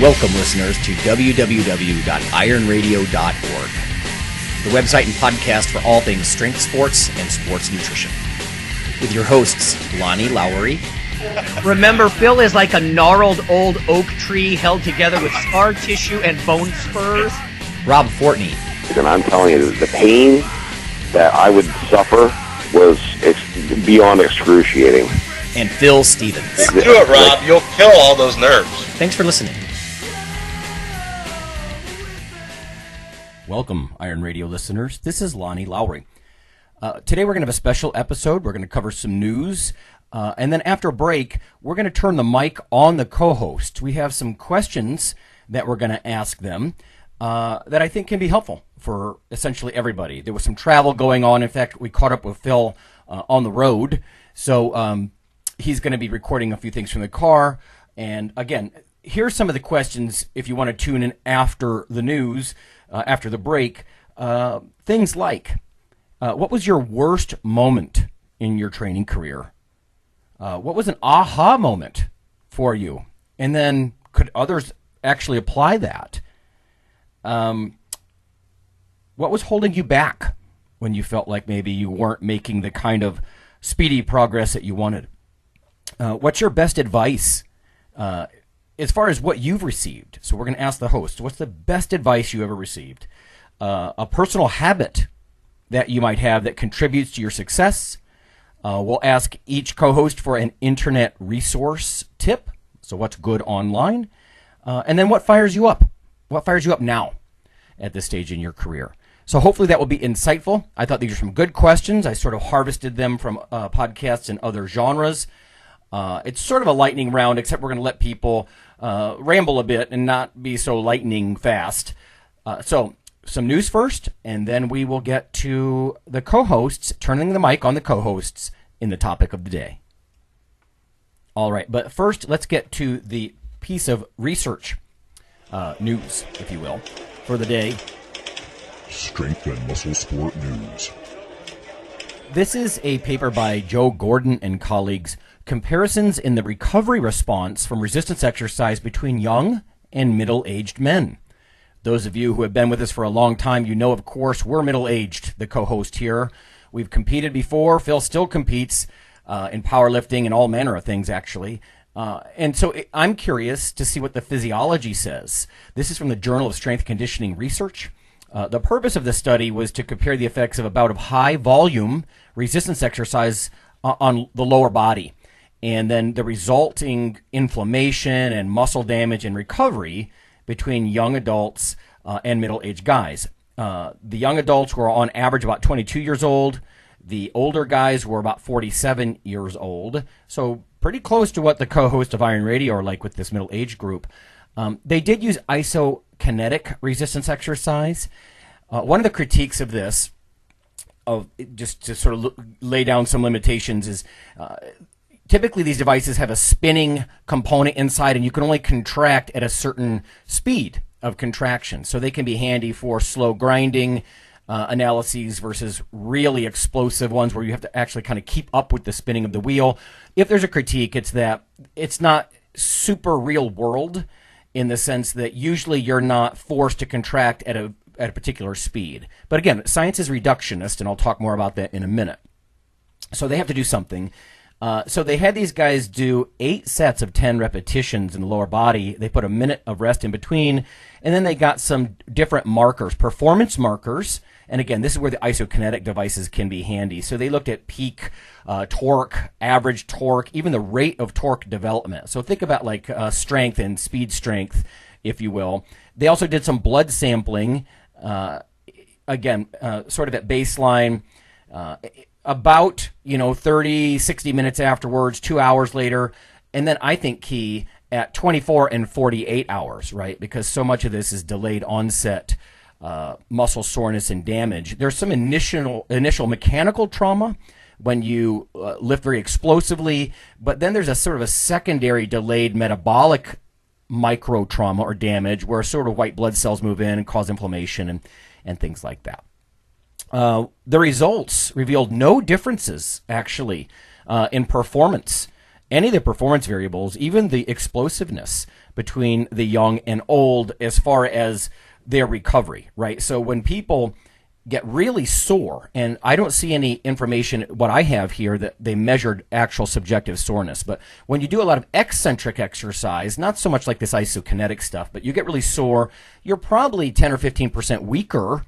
Welcome, listeners, to www.ironradio.org, the website and podcast for all things strength sports and sports nutrition. With your hosts, Lonnie Lowry. Remember, Phil is like a gnarled old oak tree held together with scar tissue and bone spurs. Rob Fortney. And I'm telling you, the pain that I would suffer was beyond excruciating. And Phil Stevens. Do it, Rob. You'll kill all those nerves. Thanks for listening. Welcome, Iron Radio listeners. This is Lonnie Lowry. Today we're going to have a special episode. We're going to cover some news. And then after a break, we're going to turn the mic on the co-host. We have some questions that we're going to ask them that I think can be helpful for essentially everybody. There was some travel going on. In fact, we caught up with Phil on the road. So he's going to be recording a few things from the car. And again, here's some of the questions if you want to tune in after the news, after the break. Things like, what was your worst moment in your training career? What was an aha moment for you? And then could others actually apply that? What was holding you back when you felt like maybe you weren't making the kind of speedy progress that you wanted? What's your best advice as far as what you've received? So we're going to ask the host, what's the best advice you ever received? A personal habit that you might have that contributes to your success. We'll ask each co-host for an internet resource tip. So what's good online? And then what fires you up? What fires you up now at this stage in your career? So hopefully that will be insightful. I thought these are some good questions. I sort of harvested them from podcasts and other genres. It's sort of a lightning round, except we're going to let people ramble a bit and not be so lightning fast. So some news first, and then we will get to the co-hosts, turning the mic on the co-hosts in the topic of the day. All right, but first, let's get to the piece of research, news, if you will, for the day. Strength and Muscle Sport News. This is a paper by Joe Gordon and colleagues, Comparisons in the Recovery Response from Resistance Exercise Between Young and Middle-Aged Men. Those of you who have been with us for a long time, you know, of course, we're middle-aged, the co-host here. We've competed before. Phil still competes in powerlifting and all manner of things, actually. And so I'm curious to see what the physiology says. This is from the Journal of Strength Conditioning Research. The purpose of this study was to compare the effects of a bout of high-volume resistance exercise on the lower body, and then the resulting inflammation and muscle damage and recovery between young adults and middle-aged guys. The young adults were on average about 22 years old. The older guys were about 47 years old. So pretty close to what the co-hosts of Iron Radio are like with this middle-age group. They did use isokinetic resistance exercise. One of the critiques of this, just to sort of lay down some limitations, is typically these devices have a spinning component inside, and you can only contract at a certain speed of contraction. So they can be handy for slow grinding analyses versus really explosive ones where you have to actually kind of keep up with the spinning of the wheel. If there's a critique, it's that it's not super real world in the sense that usually you're not forced to contract at a particular speed. But again, science is reductionist, and I'll talk more about that in a minute. So they have to do something. So they had these guys do 8 sets of 10 repetitions in the lower body. They put a minute of rest in between, and then they got some different markers, performance markers. And again, this is where the isokinetic devices can be handy. So they looked at peak torque, average torque, even the rate of torque development. So think about like strength and speed strength, if you will. They also did some blood sampling, again, sort of at baseline, about 30, 60 minutes afterwards, 2 hours later, and then I think key at 24 and 48 hours, right? Because so much of this is delayed onset muscle soreness and damage. There's some initial mechanical trauma when you lift very explosively, but then there's a sort of a secondary delayed metabolic micro trauma or damage where sort of white blood cells move in and cause inflammation and things like that. The results revealed no differences, actually, in performance any of the performance variables, even the explosiveness between the young and old as far as their recovery, right? So when people get really sore, and I don't see any information, what I have here, that they measured actual subjective soreness, but when you do a lot of eccentric exercise, not so much like this isokinetic stuff, but you get really sore, you're probably 10 or 15% weaker,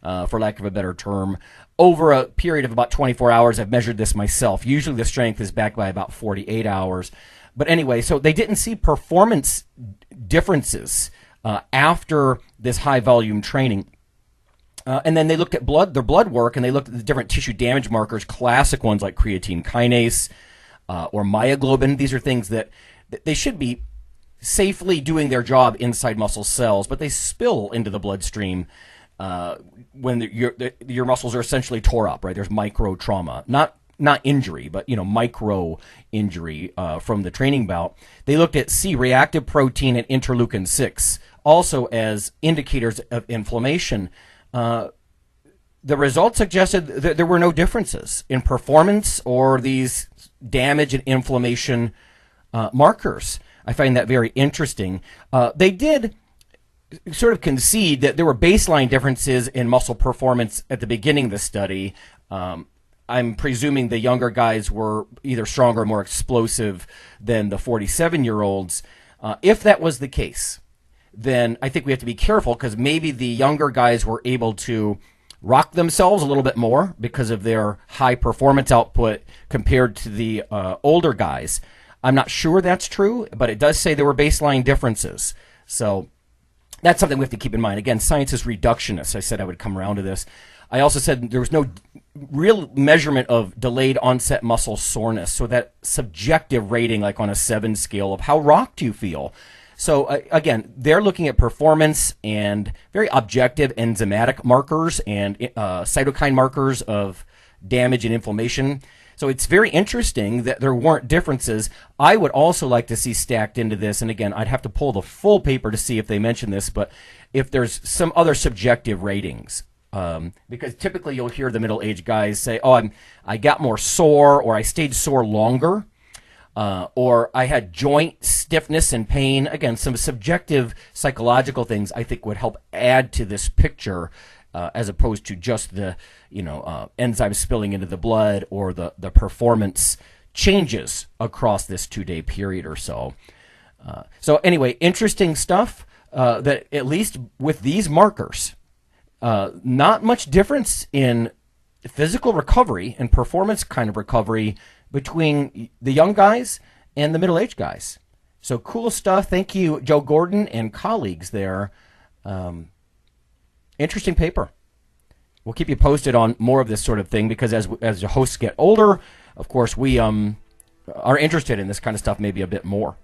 for lack of a better term, over a period of about 24 hours. I've measured this myself. Usually the strength is back by about 48 hours. But anyway, so they didn't see performance differences after this high volume training. And then they looked at their blood work, and they looked at the different tissue damage markers, classic ones like creatine kinase or myoglobin. These are things that they should be safely doing their job inside muscle cells, but they spill into the bloodstream when your muscles are essentially tore up, right? There's micro trauma, not injury, but micro injury from the training bout. They looked at C-reactive protein and interleukin 6, also as indicators of inflammation. The results suggested that there were no differences in performance or these damage and inflammation markers. I find that very interesting. They did sort of concede that there were baseline differences in muscle performance at the beginning of the study. I'm presuming the younger guys were either stronger or more explosive than the 47-year-olds. If that was the case, then I think we have to be careful, because maybe the younger guys were able to rock themselves a little bit more because of their high performance output compared to the older guys. I'm not sure that's true, but it does say there were baseline differences. So that's something we have to keep in mind. Again, science is reductionist. I said I would come around to this. I also said there was no real measurement of delayed onset muscle soreness. So that subjective rating, like on a 7 scale of how rocked you feel. So again, they're looking at performance and very objective enzymatic markers and cytokine markers of damage and inflammation. So it's very interesting that there weren't differences. I would also like to see stacked into this, and again, I'd have to pull the full paper to see if they mention this, but if there's some other subjective ratings. Because typically you'll hear the middle-aged guys say, I got more sore, or I stayed sore longer. Or I had joint stiffness and pain. Again, some subjective psychological things I think would help add to this picture, as opposed to just the enzymes spilling into the blood or the performance changes across this 2-day period or so. So anyway, interesting stuff. That at least with these markers, not much difference in physical recovery and performance kind of recovery between the young guys and the middle-aged guys. So cool stuff. Thank you, Joe Gordon and colleagues there. Interesting paper. We'll keep you posted on more of this sort of thing, because as the hosts get older, of course, we are interested in this kind of stuff maybe a bit more.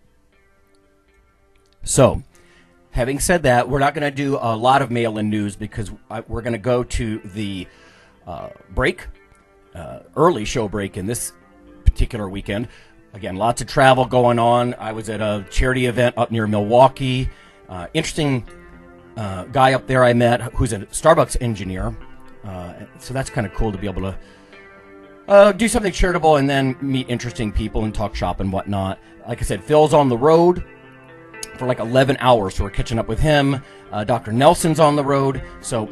So, having said that, we're not going to do a lot of mail-in news, because we're going to go to the break, early show break in this particular weekend. Again, lots of travel going on. I was at a charity event up near Milwaukee. Interesting guy up there I met who's a Starbucks engineer. So that's kind of cool to be able to do something charitable and then meet interesting people and talk shop and whatnot. Like I said, Phil's on the road for like 11 hours, so we're catching up with him. Dr. Nelson's on the road. So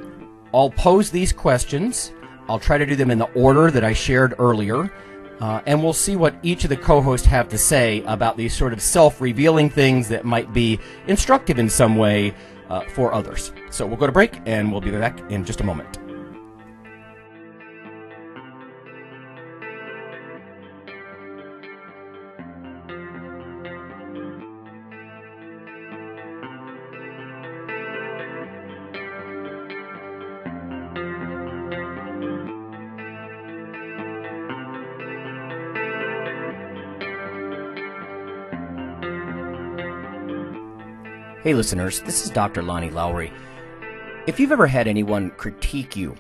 I'll pose these questions. I'll try to do them in the order that I shared earlier. And we'll see what each of the co-hosts have to say about these sort of self-revealing things that might be instructive in some way for others. So we'll go to break, and we'll be back in just a moment. Hey listeners, this is Dr. Lonnie Lowry. If you've ever had anyone critique you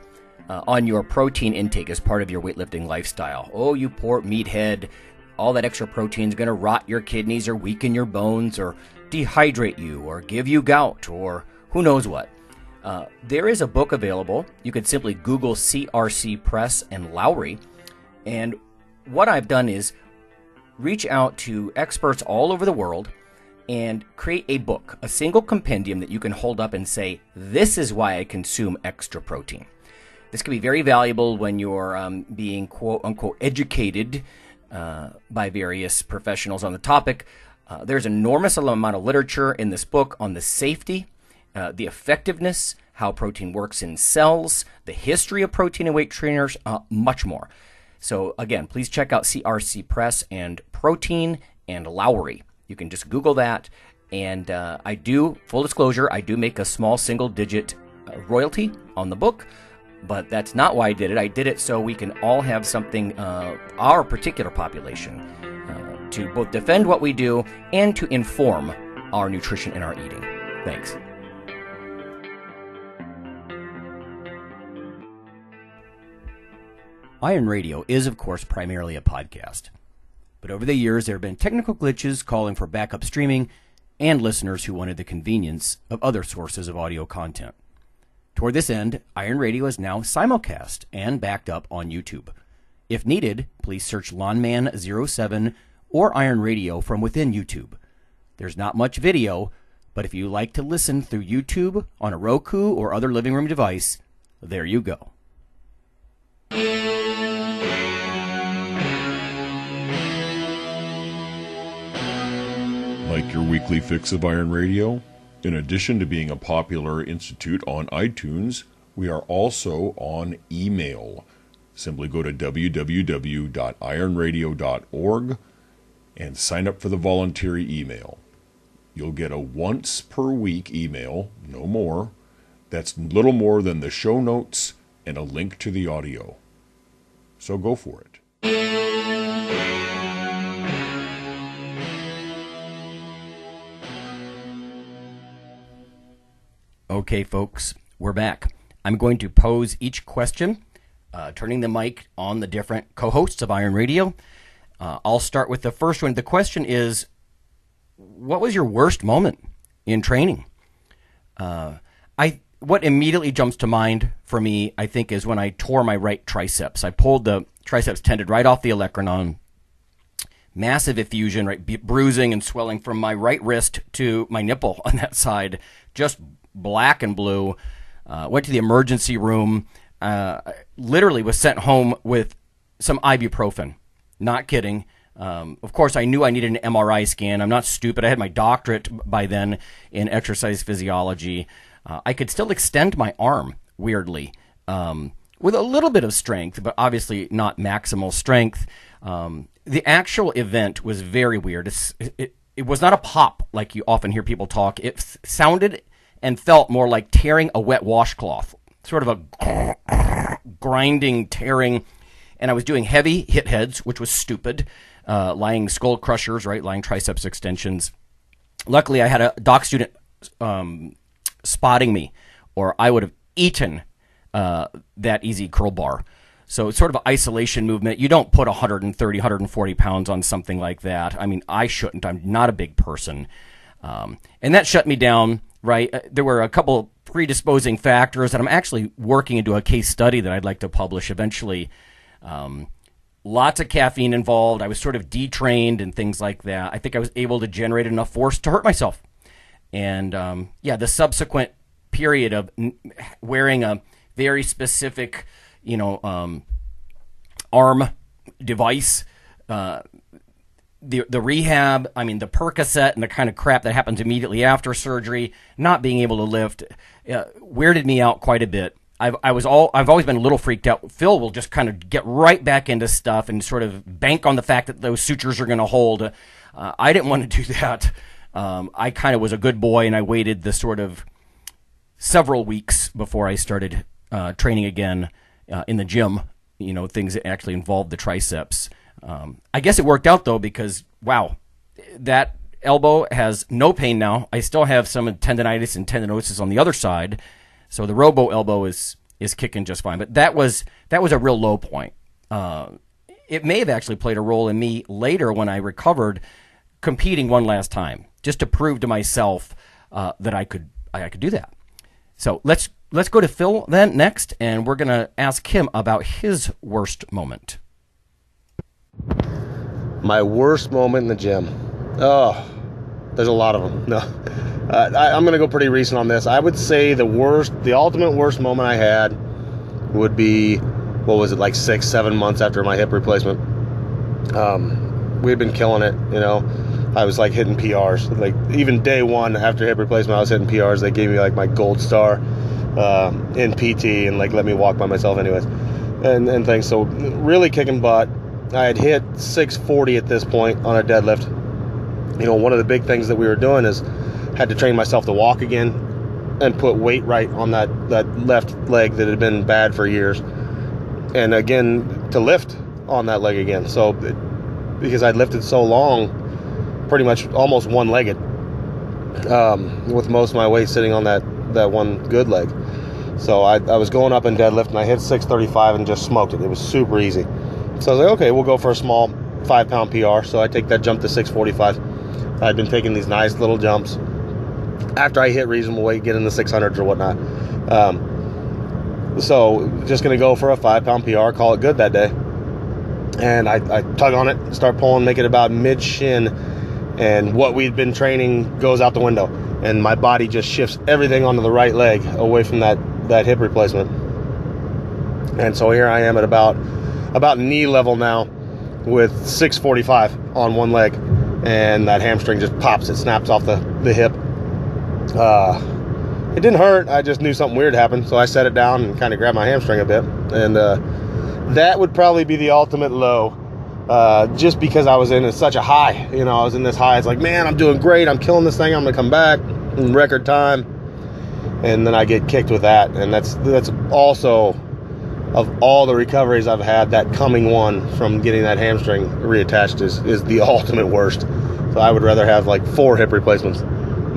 on your protein intake as part of your weightlifting lifestyle, oh, you poor meathead, all that extra protein is going to rot your kidneys or weaken your bones or dehydrate you or give you gout or who knows what. There is a book available. You could simply Google CRC Press and Lowry. And what I've done is reach out to experts all over the world and create a book, a single compendium that you can hold up and say, this is why I consume extra protein. This can be very valuable when you're being quote-unquote educated by various professionals on the topic. There's an enormous amount of literature in this book on the safety, the effectiveness, how protein works in cells, the history of protein and weight trainers, much more. So again, please check out CRC Press and Protein and Lowry. You can just Google that. And I do, full disclosure, I do make a small single-digit royalty on the book, but that's not why I did it. I did it so we can all have something, our particular population, to both defend what we do and to inform our nutrition and our eating. Thanks. Iron Radio is, of course, primarily a podcast. But over the years, there have been technical glitches calling for backup streaming and listeners who wanted the convenience of other sources of audio content. Toward this end, Iron Radio is now simulcast and backed up on YouTube. If needed, please search Lawnman07 or Iron Radio from within YouTube. There's not much video, but if you like to listen through YouTube on a Roku or other living room device, there you go. Like your weekly fix of Iron Radio? In addition to being a popular institute on iTunes, we are also on email. Simply go to www.ironradio.org and sign up for the voluntary email. You'll get a once per week email, no more. That's little more than the show notes and a link to the audio. So go for it. Okay, folks, we're back. I'm going to pose each question, turning the mic on the different co-hosts of Iron Radio. I'll start with the first one. The question is, what was your worst moment in training? What immediately jumps to mind for me, I think, is when I tore my right triceps. I pulled the triceps tendon right off the olecranon. Massive effusion, right, bruising and swelling from my right wrist to my nipple on that side, just black and blue. Went to the emergency room. Literally was sent home with some ibuprofen. Not kidding. Of course, I knew I needed an MRI scan. I'm not stupid. I had my doctorate by then in exercise physiology. I could still extend my arm, weirdly, with a little bit of strength, but obviously not maximal strength. The actual event was very weird. It was not a pop like you often hear people talk. It sounded and felt more like tearing a wet washcloth, sort of a grinding, tearing. And I was doing heavy hit heads, which was stupid, lying skull crushers, right, lying triceps extensions. Luckily, I had a doc student spotting me, or I would have eaten that easy curl bar. So it's sort of an isolation movement. You don't put 130, 140 pounds on something like that. I mean, I shouldn't. I'm not a big person. And that shut me down, right? There were a couple predisposing factors that I'm actually working into a case study that I'd like to publish eventually. Lots of caffeine involved. I was sort of detrained and things like that. I think I was able to generate enough force to hurt myself. And, the subsequent period of wearing a very specific, arm device, the rehab, the Percocet and the kind of crap that happens immediately after surgery, not being able to lift, weirded me out quite a bit. I've always been a little freaked out. Phil will just kind of get right back into stuff and sort of bank on the fact that those sutures are going to hold. I didn't want to do that. I kind of was a good boy, and I waited the sort of several weeks before I started training again in the gym, things that actually involved the triceps. I guess it worked out, though, because, wow, that elbow has no pain now. I still have some tendinitis and tendinosis on the other side, so the robo elbow is kicking just fine. But that was a real low point. It may have actually played a role in me later when I recovered, competing one last time, just to prove to myself that I could do that. So let's go to Phil then next, and we're going to ask him about his worst moment. My worst moment in the gym. Oh, there's a lot of them. No, I'm going to go pretty recent on this. I would say the ultimate worst moment I had would be, what was it, like 6-7 months after my hip replacement. We had been killing it, you know. I was like hitting PRs. Like even day one after hip replacement, I was hitting PRs. They gave me like my gold star in PT and like let me walk by myself anyways, and things. So really kicking butt. I had hit 640 at this point on a deadlift. You know, one of the big things that we were doing is had to train myself to walk again and put weight right on that left leg that had been bad for years, and again to lift on that leg again. So because I'd lifted so long, pretty much almost one-legged, with most of my weight sitting on that one good leg. So I was going up in deadlift and I hit 635 and just smoked it. It was super easy. So I was like, okay, we'll go for a small 5-pound PR. So I take that jump to 645. I'd been taking these nice little jumps after I hit reasonable weight, get in the 600s or whatnot. So just going to go for a 5-pound PR, call it good that day. And I tug on it, start pulling, make it about mid-shin, and what we'd been training goes out the window. And my body just shifts everything onto the right leg away from that hip replacement. And so here I am at about knee level now with 645 on one leg. And that hamstring just pops, it snaps off the hip. It didn't hurt, I just knew something weird happened. So I set it down and kind of grabbed my hamstring a bit. And that would probably be the ultimate low. Just because I was in such a high, you know, I was in this high. It's like, man, I'm doing great. I'm killing this thing. I'm going to come back in record time. And then I get kicked with that. And that's also, of all the recoveries I've had, that coming one from getting that hamstring reattached is the ultimate worst. So I would rather have like 4 hip replacements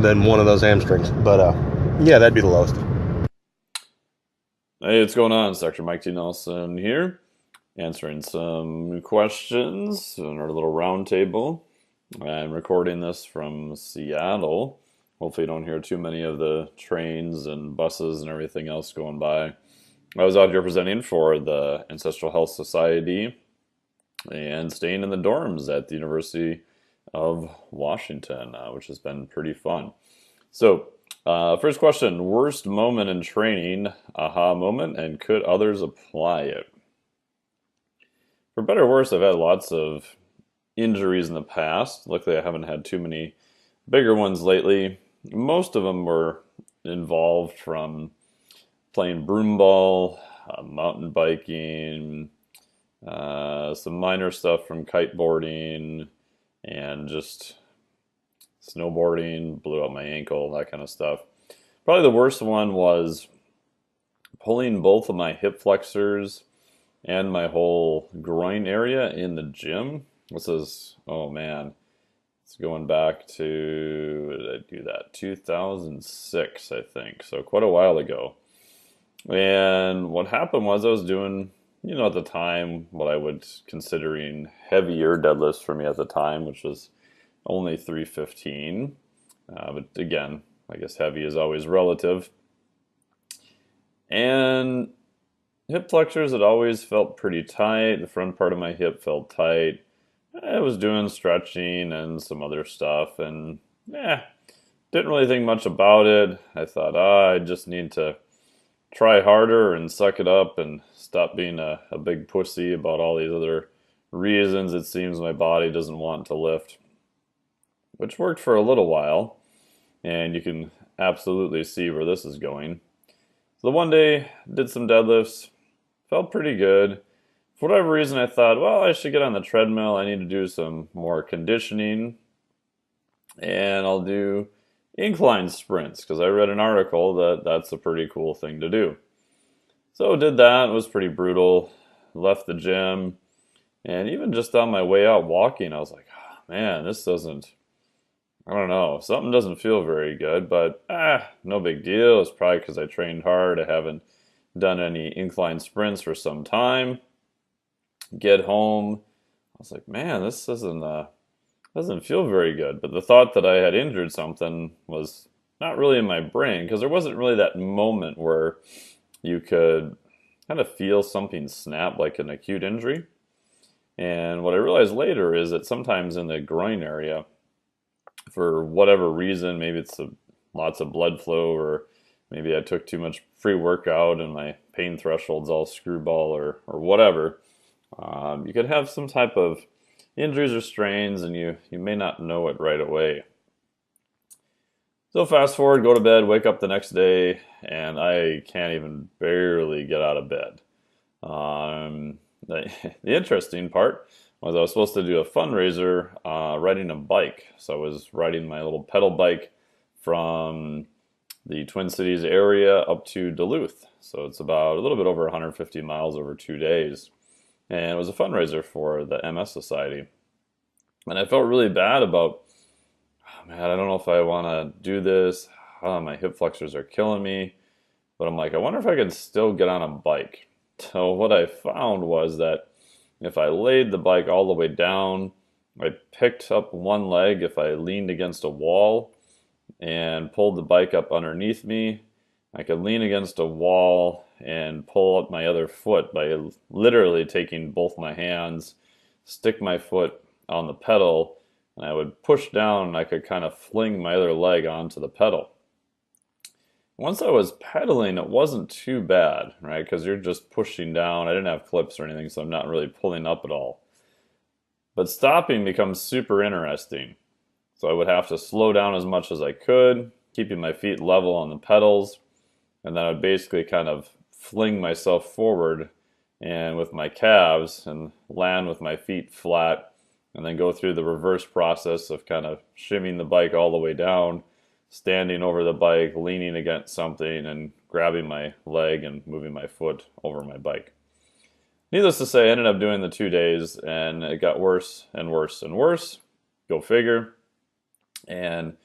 than one of those hamstrings. But yeah, that'd be the lowest. Hey, what's going on? It's Dr. Mike T. Nelson here, answering some questions in our little round table. I'm recording this from Seattle. Hopefully you don't hear too many of the trains and buses and everything else going by. I was out here presenting for the Ancestral Health Society and staying in the dorms at the University of Washington, which has been pretty fun. So, first question, worst moment in training, aha moment, and could others apply it? For better or worse, I've had lots of injuries in the past. Luckily, I haven't had too many bigger ones lately. Most of them were involved from playing broomball, mountain biking, some minor stuff from kiteboarding, and just snowboarding, blew out my ankle, that kind of stuff. Probably the worst one was pulling both of my hip flexors and my whole groin area in the gym. This is, oh man, it's going back to, when did I do that? 2006, I think. So quite a while ago. And what happened was I was doing, you know, at the time, what I would considering heavier deadlifts for me at the time, which was only 315. But again, I guess heavy is always relative. And hip flexors had always felt pretty tight. The front part of my hip felt tight. I was doing stretching and some other stuff, and didn't really think much about it. I thought, I just need to try harder and suck it up and stop being a big pussy about all these other reasons it seems my body doesn't want to lift. Which worked for a little while, and you can absolutely see where this is going. So one day, did some deadlifts, felt pretty good. For whatever reason, I thought, well, I should get on the treadmill. I need to do some more conditioning, and I'll do incline sprints, because I read an article that that's a pretty cool thing to do. So did that. It was pretty brutal. Left the gym, and even just on my way out walking, I was like, oh, man, this doesn't, I don't know, something doesn't feel very good, but no big deal. It's probably because I trained hard. I haven't done any incline sprints for some time. Get home, I was like, man, this doesn't feel very good. But the thought that I had injured something was not really in my brain, because there wasn't really that moment where you could kind of feel something snap like an acute injury. And what I realized later is that sometimes in the groin area, for whatever reason, maybe it's lots of blood flow, or maybe I took too much free workout and my pain threshold's all screwball, or whatever, you could have some type of injuries or strains, and you may not know it right away. So fast forward, go to bed, wake up the next day, and I can't even barely get out of bed. The interesting part was I was supposed to do a fundraiser riding a bike. So I was riding my little pedal bike from the Twin Cities area up to Duluth. So it's about a little bit over 150 miles over 2 days. And it was a fundraiser for the MS Society. And I felt really bad about, oh man, I don't know if I want to do this. My hip flexors are killing me. But I'm like, I wonder if I can still get on a bike. So what I found was that if I laid the bike all the way down, I picked up one leg if I leaned against a wall and pulled the bike up underneath me, I could lean against a wall and pull up my other foot by literally taking both my hands, stick my foot on the pedal, and I would push down and I could kind of fling my other leg onto the pedal. Once I was pedaling, it wasn't too bad, right? Because you're just pushing down. I didn't have clips or anything, so I'm not really pulling up at all. But stopping becomes super interesting. So I would have to slow down as much as I could, keeping my feet level on the pedals, and then I would basically kind of fling myself forward and with my calves and land with my feet flat, and then go through the reverse process of kind of shimmying the bike all the way down, standing over the bike, leaning against something, and grabbing my leg and moving my foot over my bike. Needless to say, I ended up doing the 2 days, and it got worse and worse and worse. Go figure. And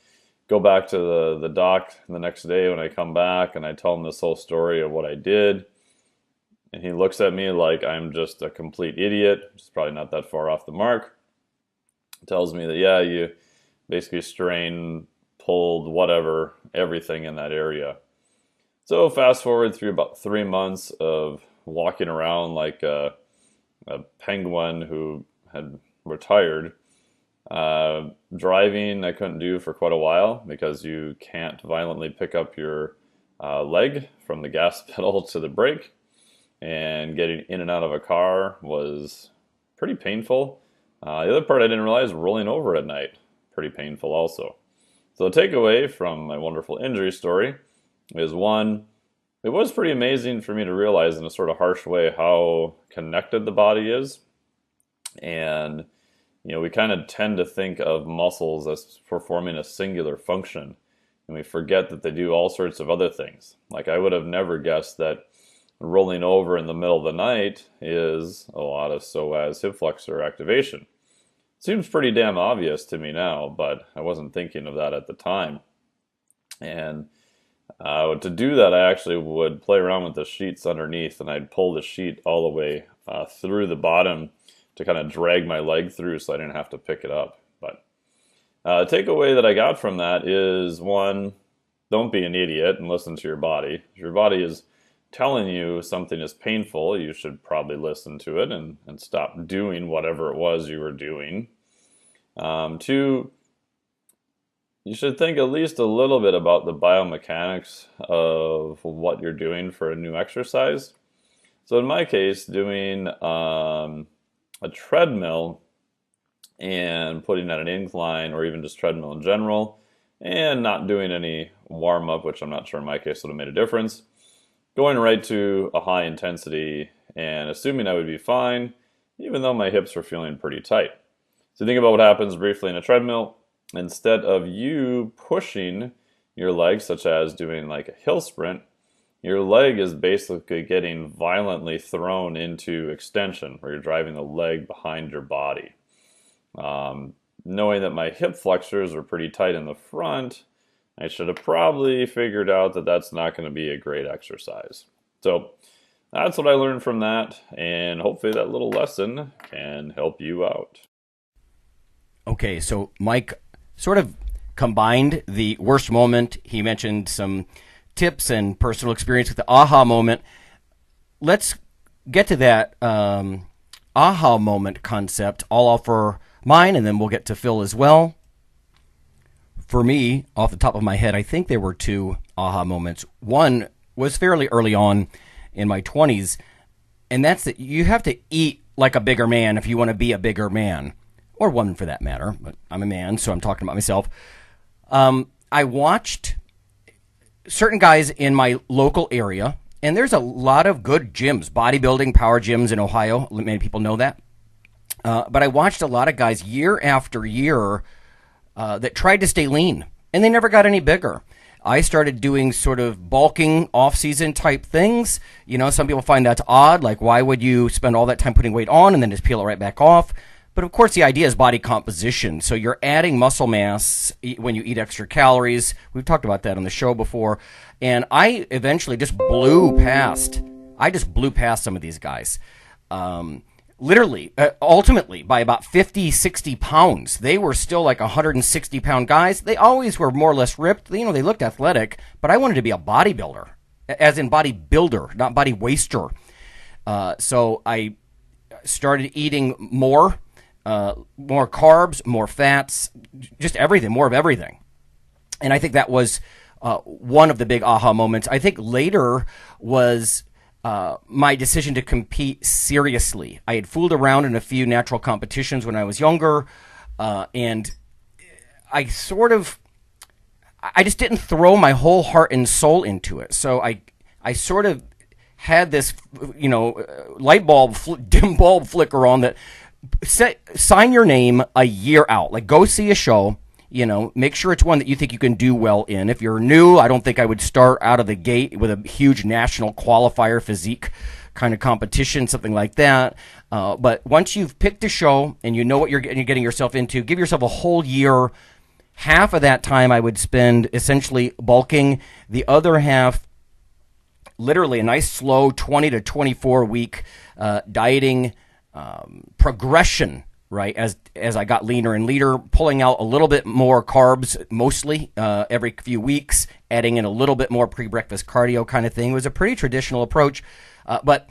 go back to the doc the next day when I come back, and I tell him this whole story of what I did. And he looks at me like I'm just a complete idiot, which is probably not that far off the mark. Tells me that, yeah, you basically strained, pulled, whatever, everything in that area. So fast forward through about 3 months of walking around like a penguin who had retired. Driving I couldn't do for quite a while because you can't violently pick up your leg from the gas pedal to the brake. And getting in and out of a car was pretty painful. The other part I didn't realize, rolling over at night, pretty painful also. So the takeaway from my wonderful injury story is, one, it was pretty amazing for me to realize in a sort of harsh way how connected the body is. And, you know, we kind of tend to think of muscles as performing a singular function, and we forget that they do all sorts of other things. Like, I would have never guessed that rolling over in the middle of the night is a lot of psoas hip flexor activation. Seems pretty damn obvious to me now, but I wasn't thinking of that at the time. And to do that, I actually would play around with the sheets underneath, and I'd pull the sheet all the way through the bottom to kind of drag my leg through so I didn't have to pick it up. But the takeaway that I got from that is, one, don't be an idiot and listen to your body. If your body is telling you something is painful, you should probably listen to it and stop doing whatever it was you were doing. Two, you should think at least a little bit about the biomechanics of what you're doing for a new exercise. So in my case, doing a treadmill and putting at an incline, or even just treadmill in general, and not doing any warm-up, which I'm not sure in my case would have made a difference, going right to a high intensity and assuming I would be fine, even though my hips were feeling pretty tight. So think about what happens briefly in a treadmill. Instead of you pushing your leg, such as doing like a hill sprint, your leg is basically getting violently thrown into extension, where you're driving the leg behind your body. Knowing that my hip flexors are pretty tight in the front, I should have probably figured out that that's not going to be a great exercise. So that's what I learned from that, and hopefully that little lesson can help you out. Okay, so Mike sort of combined the worst moment. He mentioned some tips and personal experience with the aha moment. Let's get to that aha moment concept, I'll offer mine, and then we'll get to Phil as well. For me, off the top of my head, I think there were two aha moments. One was fairly early on in my 20s, and that's that you have to eat like a bigger man if you want to be a bigger man, or woman for that matter, but I'm a man, so I'm talking about myself. I watched certain guys in my local area, and there's a lot of good gyms, bodybuilding, power gyms in Ohio. Many people know that. But I watched a lot of guys year after year that tried to stay lean, and they never got any bigger. I started doing sort of bulking off-season type things. You know, some people find that's odd. Like, why would you spend all that time putting weight on and then just peel it right back off? But, of course, the idea is body composition. So you're adding muscle mass when you eat extra calories. We've talked about that on the show before. And I eventually just blew past some of these guys. Literally, ultimately, by about 50, 60 pounds. They were still like 160-pound guys. They always were more or less ripped. You know, they looked athletic, but I wanted to be a bodybuilder, as in bodybuilder, not body waster. So I started eating more carbs, more fats, just everything, more of everything. And I think that was one of the big aha moments. I think later was my decision to compete seriously. I had fooled around in a few natural competitions when I was younger, and I just didn't throw my whole heart and soul into it. So I sort of had this, light bulb, dim bulb flicker on that. Sign your name a year out. Like, go see a show. Make sure it's one that you think you can do well in. If you're new, I don't think I would start out of the gate with a huge national qualifier physique kind of competition, something like that. But once you've picked a show and you know what you're getting yourself into, give yourself a whole year. Half of that time I would spend essentially bulking. The other half, literally a nice slow 20 to 24 week dieting progression. Right, as I got leaner and leaner, pulling out a little bit more carbs, mostly every few weeks, adding in a little bit more pre-breakfast cardio kind of thing. It was a pretty traditional approach, but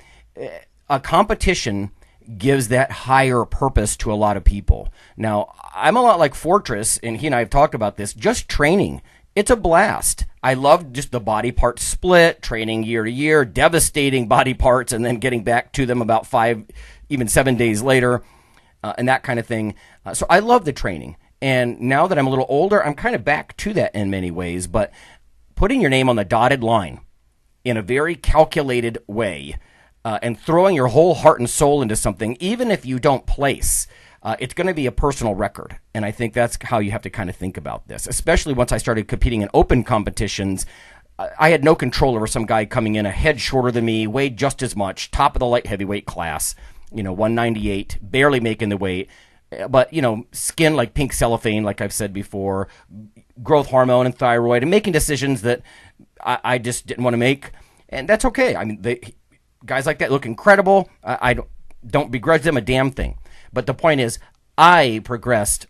a competition gives that higher purpose to a lot of people. Now, I'm a lot like Fortress, and he and I have talked about this. Just training, it's a blast. I love just the body part split, training year to year, devastating body parts, and then getting back to them about 5, even 7 days later. And that kind of thing. So I love the training. And now that I'm a little older, I'm kind of back to that in many ways. But putting your name on the dotted line in a very calculated way and throwing your whole heart and soul into something, even if you don't place, it's going to be a personal record. And I think that's how you have to kind of think about this, especially once I started competing in open competitions. I had no control over some guy coming in a head shorter than me, weighed just as much, top of the light heavyweight class. 198, barely making the weight, but, skin like pink cellophane, like I've said before, growth hormone and thyroid, and making decisions that I just didn't want to make. And that's okay. I mean, guys like that look incredible. I don't begrudge them a damn thing. But the point is, I progressed,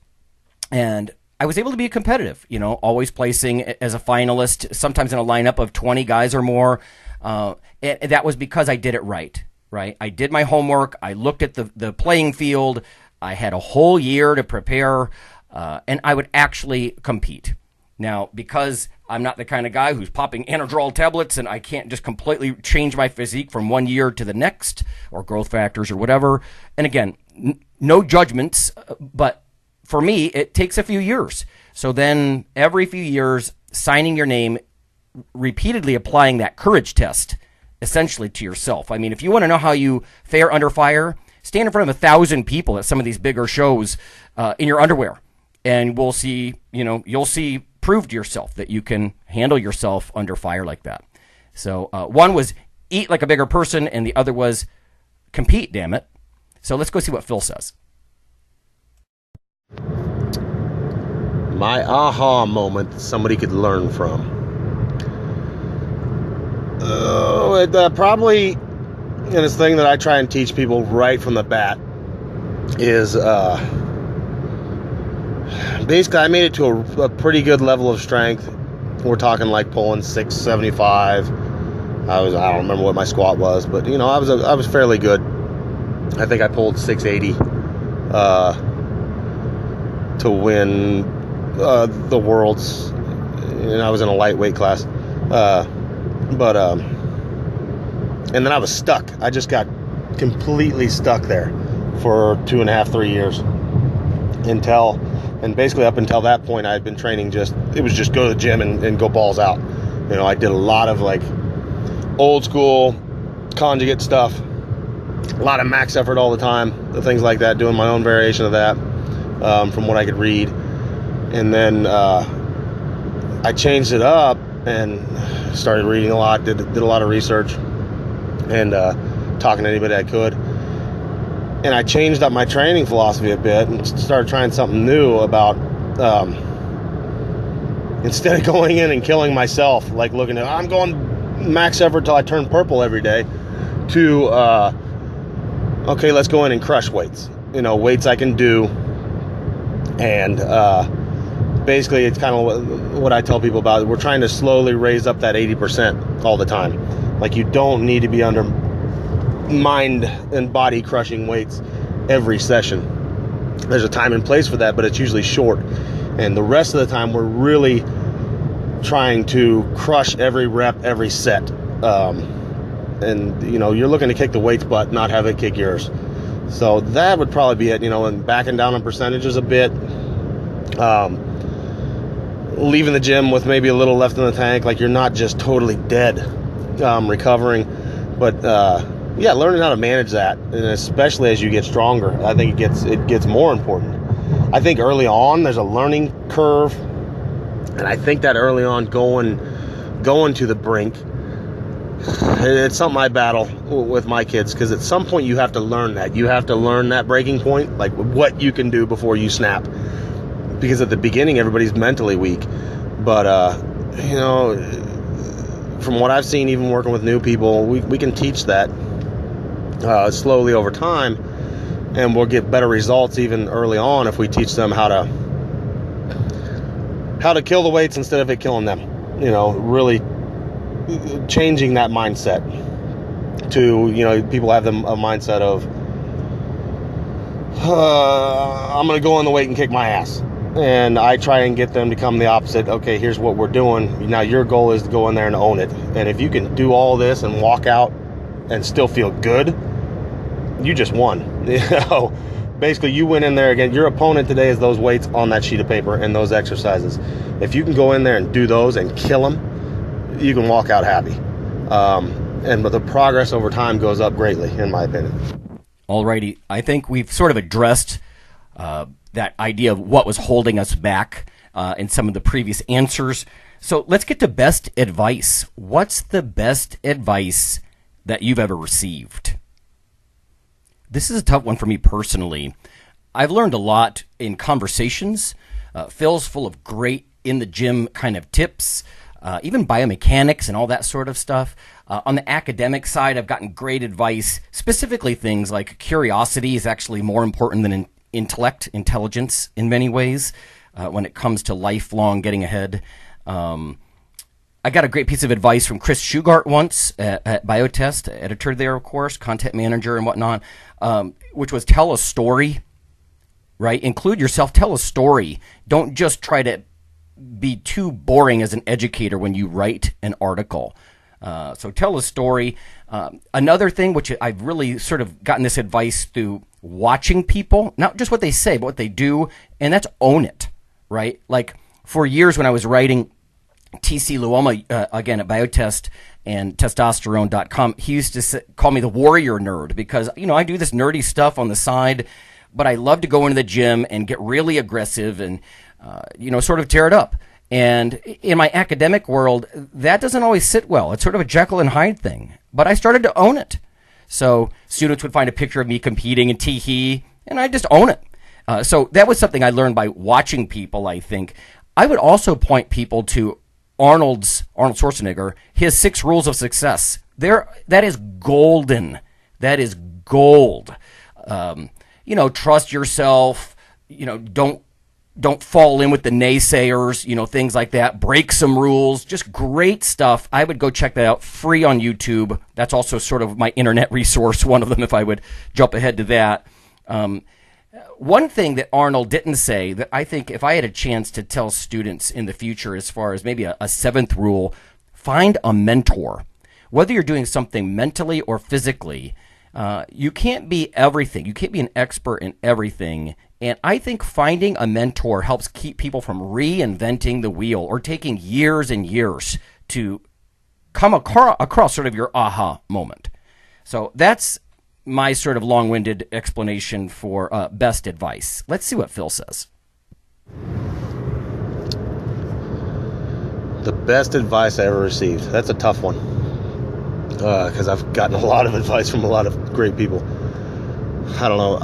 and I was able to be competitive, always placing as a finalist, sometimes in a lineup of 20 guys or more. And that was because I did it right. Right, I did my homework. I looked at the playing field. I had a whole year to prepare, and I would actually compete. Now, because I'm not the kind of guy who's popping Anadrol tablets, and I can't just completely change my physique from one year to the next, or growth factors or whatever. And again, no judgments, but for me, it takes a few years. So then, every few years, signing your name, repeatedly applying that courage test, essentially to yourself. I mean, if you want to know how you fare under fire, stand in front of 1,000 people at some of these bigger shows in your underwear, and you'll see prove to yourself that you can handle yourself under fire like that. So one was eat like a bigger person, and the other was compete, damn it. So let's go see what Phil says. My aha moment somebody could learn from. Probably, and this thing that I try and teach people right from the bat is basically I made it to a pretty good level of strength. We're talking like pulling 675. I don't remember what my squat was, but I was fairly good. I think I pulled 680 to win the Worlds, and I was in a lightweight class. And then I was stuck. I just got completely stuck there for 2.5, 3 years and basically up until that point, I had been training it was just go to the gym and go balls out. You know, I did a lot of like old school conjugate stuff, a lot of max effort all the time, things like that, doing my own variation of that from what I could read. And then I changed it up and started reading a lot, did a lot of research and talking to anybody I could. And I changed up my training philosophy a bit and started trying something new about instead of going in and killing myself, like looking at, I'm going max effort till I turn purple every day, to okay, let's go in and crush weights. You know, weights I can do. And basically it's kind of what I tell people about it. We're trying to slowly raise up that 80% all the time. Like, you don't need to be under mind and body crushing weights every session. There's a time and place for that, but it's usually short. And the rest of the time we're really trying to crush every rep, every set. And you know, you're looking to kick the weight's butt, not have it kick yours. So that would probably be it, you know, and backing down on percentages a bit. Leaving the gym with maybe a little left in the tank, like you're not just totally dead, recovering. But yeah, learning how to manage that, and especially as you get stronger, I think it gets more important. I think early on there's a learning curve, and I think that early on going to the brink, it's something I battle with my kids, because at some point you have to learn that. You have to learn that breaking point, like what you can do before you snap. Because at the beginning everybody's mentally weak. But you know, from what I've seen, even working with new people, we can teach that slowly over time, and we'll get better results even early on if we teach them how to kill the weights instead of it killing them. You know, really changing that mindset to, you know, people have a mindset of I'm going to go on the weight and kick my ass. And I try and get them to come the opposite. Okay, here's what we're doing. Now your goal is to go in there and own it. And if you can do all this and walk out and still feel good, you just won. You know, basically you went in there again. Your opponent today is those weights on that sheet of paper and those exercises. If you can go in there and do those and kill them, you can walk out happy. But the progress over time goes up greatly, in my opinion. Alrighty, I think we've sort of addressed that idea of what was holding us back in some of the previous answers. So let's get to best advice. What's the best advice that you've ever received? This is a tough one for me personally. I've learned a lot in conversations. Phil's full of great in the gym kind of tips, even biomechanics and all that sort of stuff. On the academic side, I've gotten great advice, specifically things like curiosity is actually more important than intelligence in many ways when it comes to lifelong getting ahead. I got a great piece of advice from Chris Shugart once at Biotest, editor there, of course, content manager and whatnot, which was tell a story, right? Include yourself, tell a story. Don't just try to be too boring as an educator when you write an article. So tell a story. Another thing, which I've really sort of gotten this advice through watching people, not just what they say, but what they do, and that's own it, right? Like for years when I was writing TC Luoma, again at Biotest and testosterone.com, he used to call me the warrior nerd because, you know, I do this nerdy stuff on the side, but I love to go into the gym and get really aggressive and, sort of tear it up. And in my academic world, that doesn't always sit well. It's sort of a Jekyll and Hyde thing. But I started to own it. So students would find a picture of me competing in tee-hee, and I just own it. So that was something I learned by watching people, I think. I would also point people to Arnold Schwarzenegger, his 6 rules of success. That is golden. That is gold. Trust yourself. Don't don't fall in with the naysayers, things like that. Break some rules. Just great stuff. I would go check that out, free on YouTube. That's also sort of my internet resource, one of them, if I would jump ahead to that. One thing that Arnold didn't say that I think if I had a chance to tell students in the future, as far as maybe a seventh rule, find a mentor. Whether you're doing something mentally or physically, you can't be everything. You can't be an expert in everything. And I think finding a mentor helps keep people from reinventing the wheel or taking years and years to come across sort of your aha moment. So that's my sort of long-winded explanation for best advice. Let's see what Phil says. The best advice I ever received. That's a tough one. Because I've gotten a lot of advice from a lot of great people. I don't know.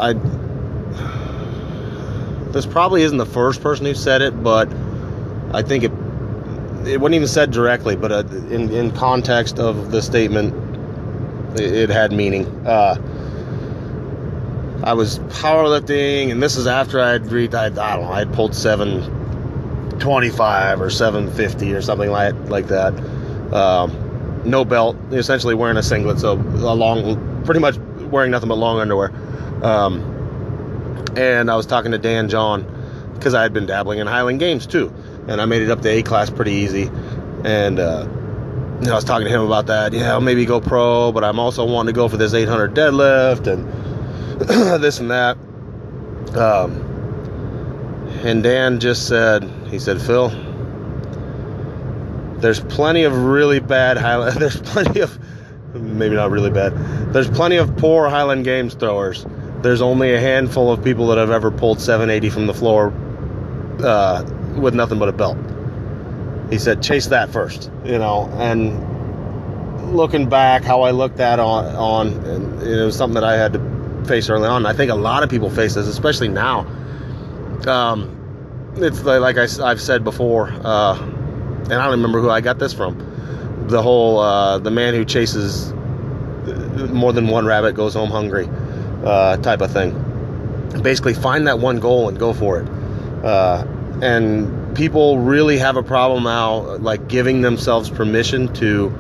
This probably isn't the first person who said it, but I think it wasn't even said directly, but in context of the statement, it had meaning. I was powerlifting, and this is after I had pulled 725 or 750 or something like that. No belt, essentially wearing a singlet, so pretty much wearing nothing but long underwear. And I was talking to Dan John, because I had been dabbling in Highland Games too, and I made it up to A class pretty easy. And I was talking to him about that. Yeah, I'll maybe go pro, but I'm also wanting to go for this 800 deadlift and this and that. And Dan just said, Phil, there's plenty of really bad Highland. There's plenty of, maybe not really bad. There's plenty of poor Highland Games throwers. There's only a handful of people that have ever pulled 780 from the floor with nothing but a belt. He said, chase that first, And looking back, how I looked at on and it was something that I had to face early on. I think a lot of people face this, especially now. It's like I've said before, and I don't remember who I got this from. The whole the man who chases more than one rabbit goes home hungry type of thing. Basically, find that one goal and go for it. And people really have a problem now, like giving themselves permission to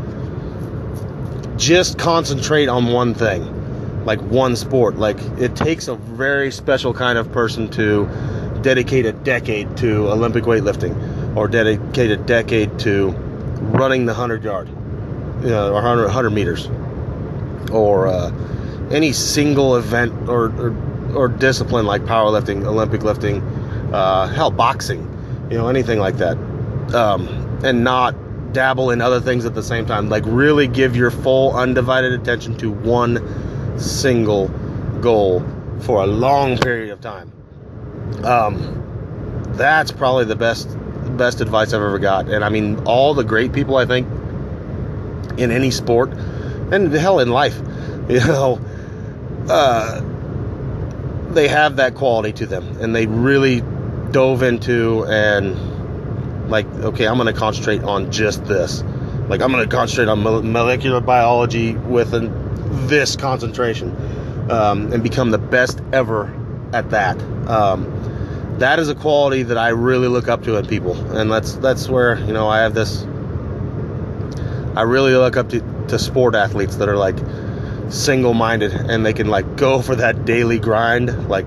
just concentrate on one thing, like one sport. Like, it takes a very special kind of person to dedicate a decade to Olympic weightlifting, or dedicate a decade to running the 100-yard, or 100 meters, or any single event or discipline like powerlifting, Olympic lifting, hell, boxing, anything like that, and not dabble in other things at the same time. Like, really give your full undivided attention to one single goal for a long period of time. That's probably the best advice I've ever got. And I mean, all the great people, I think, in any sport, and hell, in life, they have that quality to them, and they really dove into and like, okay, I'm going to concentrate on just this. Like, I'm going to concentrate on molecular biology with this concentration, and become the best ever at that. That is a quality that I really look up to in people, and that's where I have this. I really look up to sport athletes that are like single-minded, and they can like go for that daily grind. Like,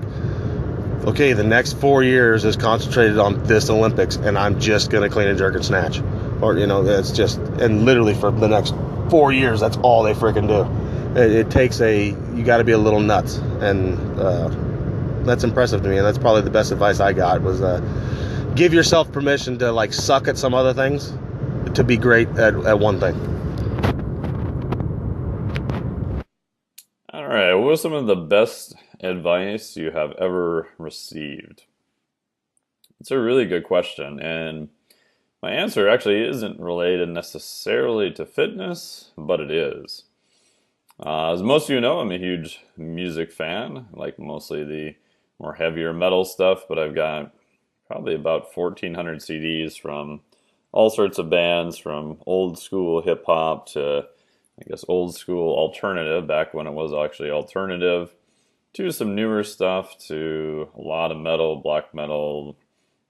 okay, the next 4 years is concentrated on this Olympics, and I'm just gonna clean and jerk and snatch, or it's just, and literally for the next 4 years, that's all they freaking do. It takes you got to be a little nuts, and that's impressive to me, and that's probably the best advice I got was give yourself permission to like suck at some other things to be great at one thing. All right, what was some of the best advice you have ever received? It's a really good question, and my answer actually isn't related necessarily to fitness, but it is. As most of you know, I'm a huge music fan, like mostly the more heavier metal stuff, but I've got probably about 1,400 CDs from all sorts of bands, from old school hip hop to, I guess, old school alternative, back when it was actually alternative, to some newer stuff, to a lot of metal, black metal,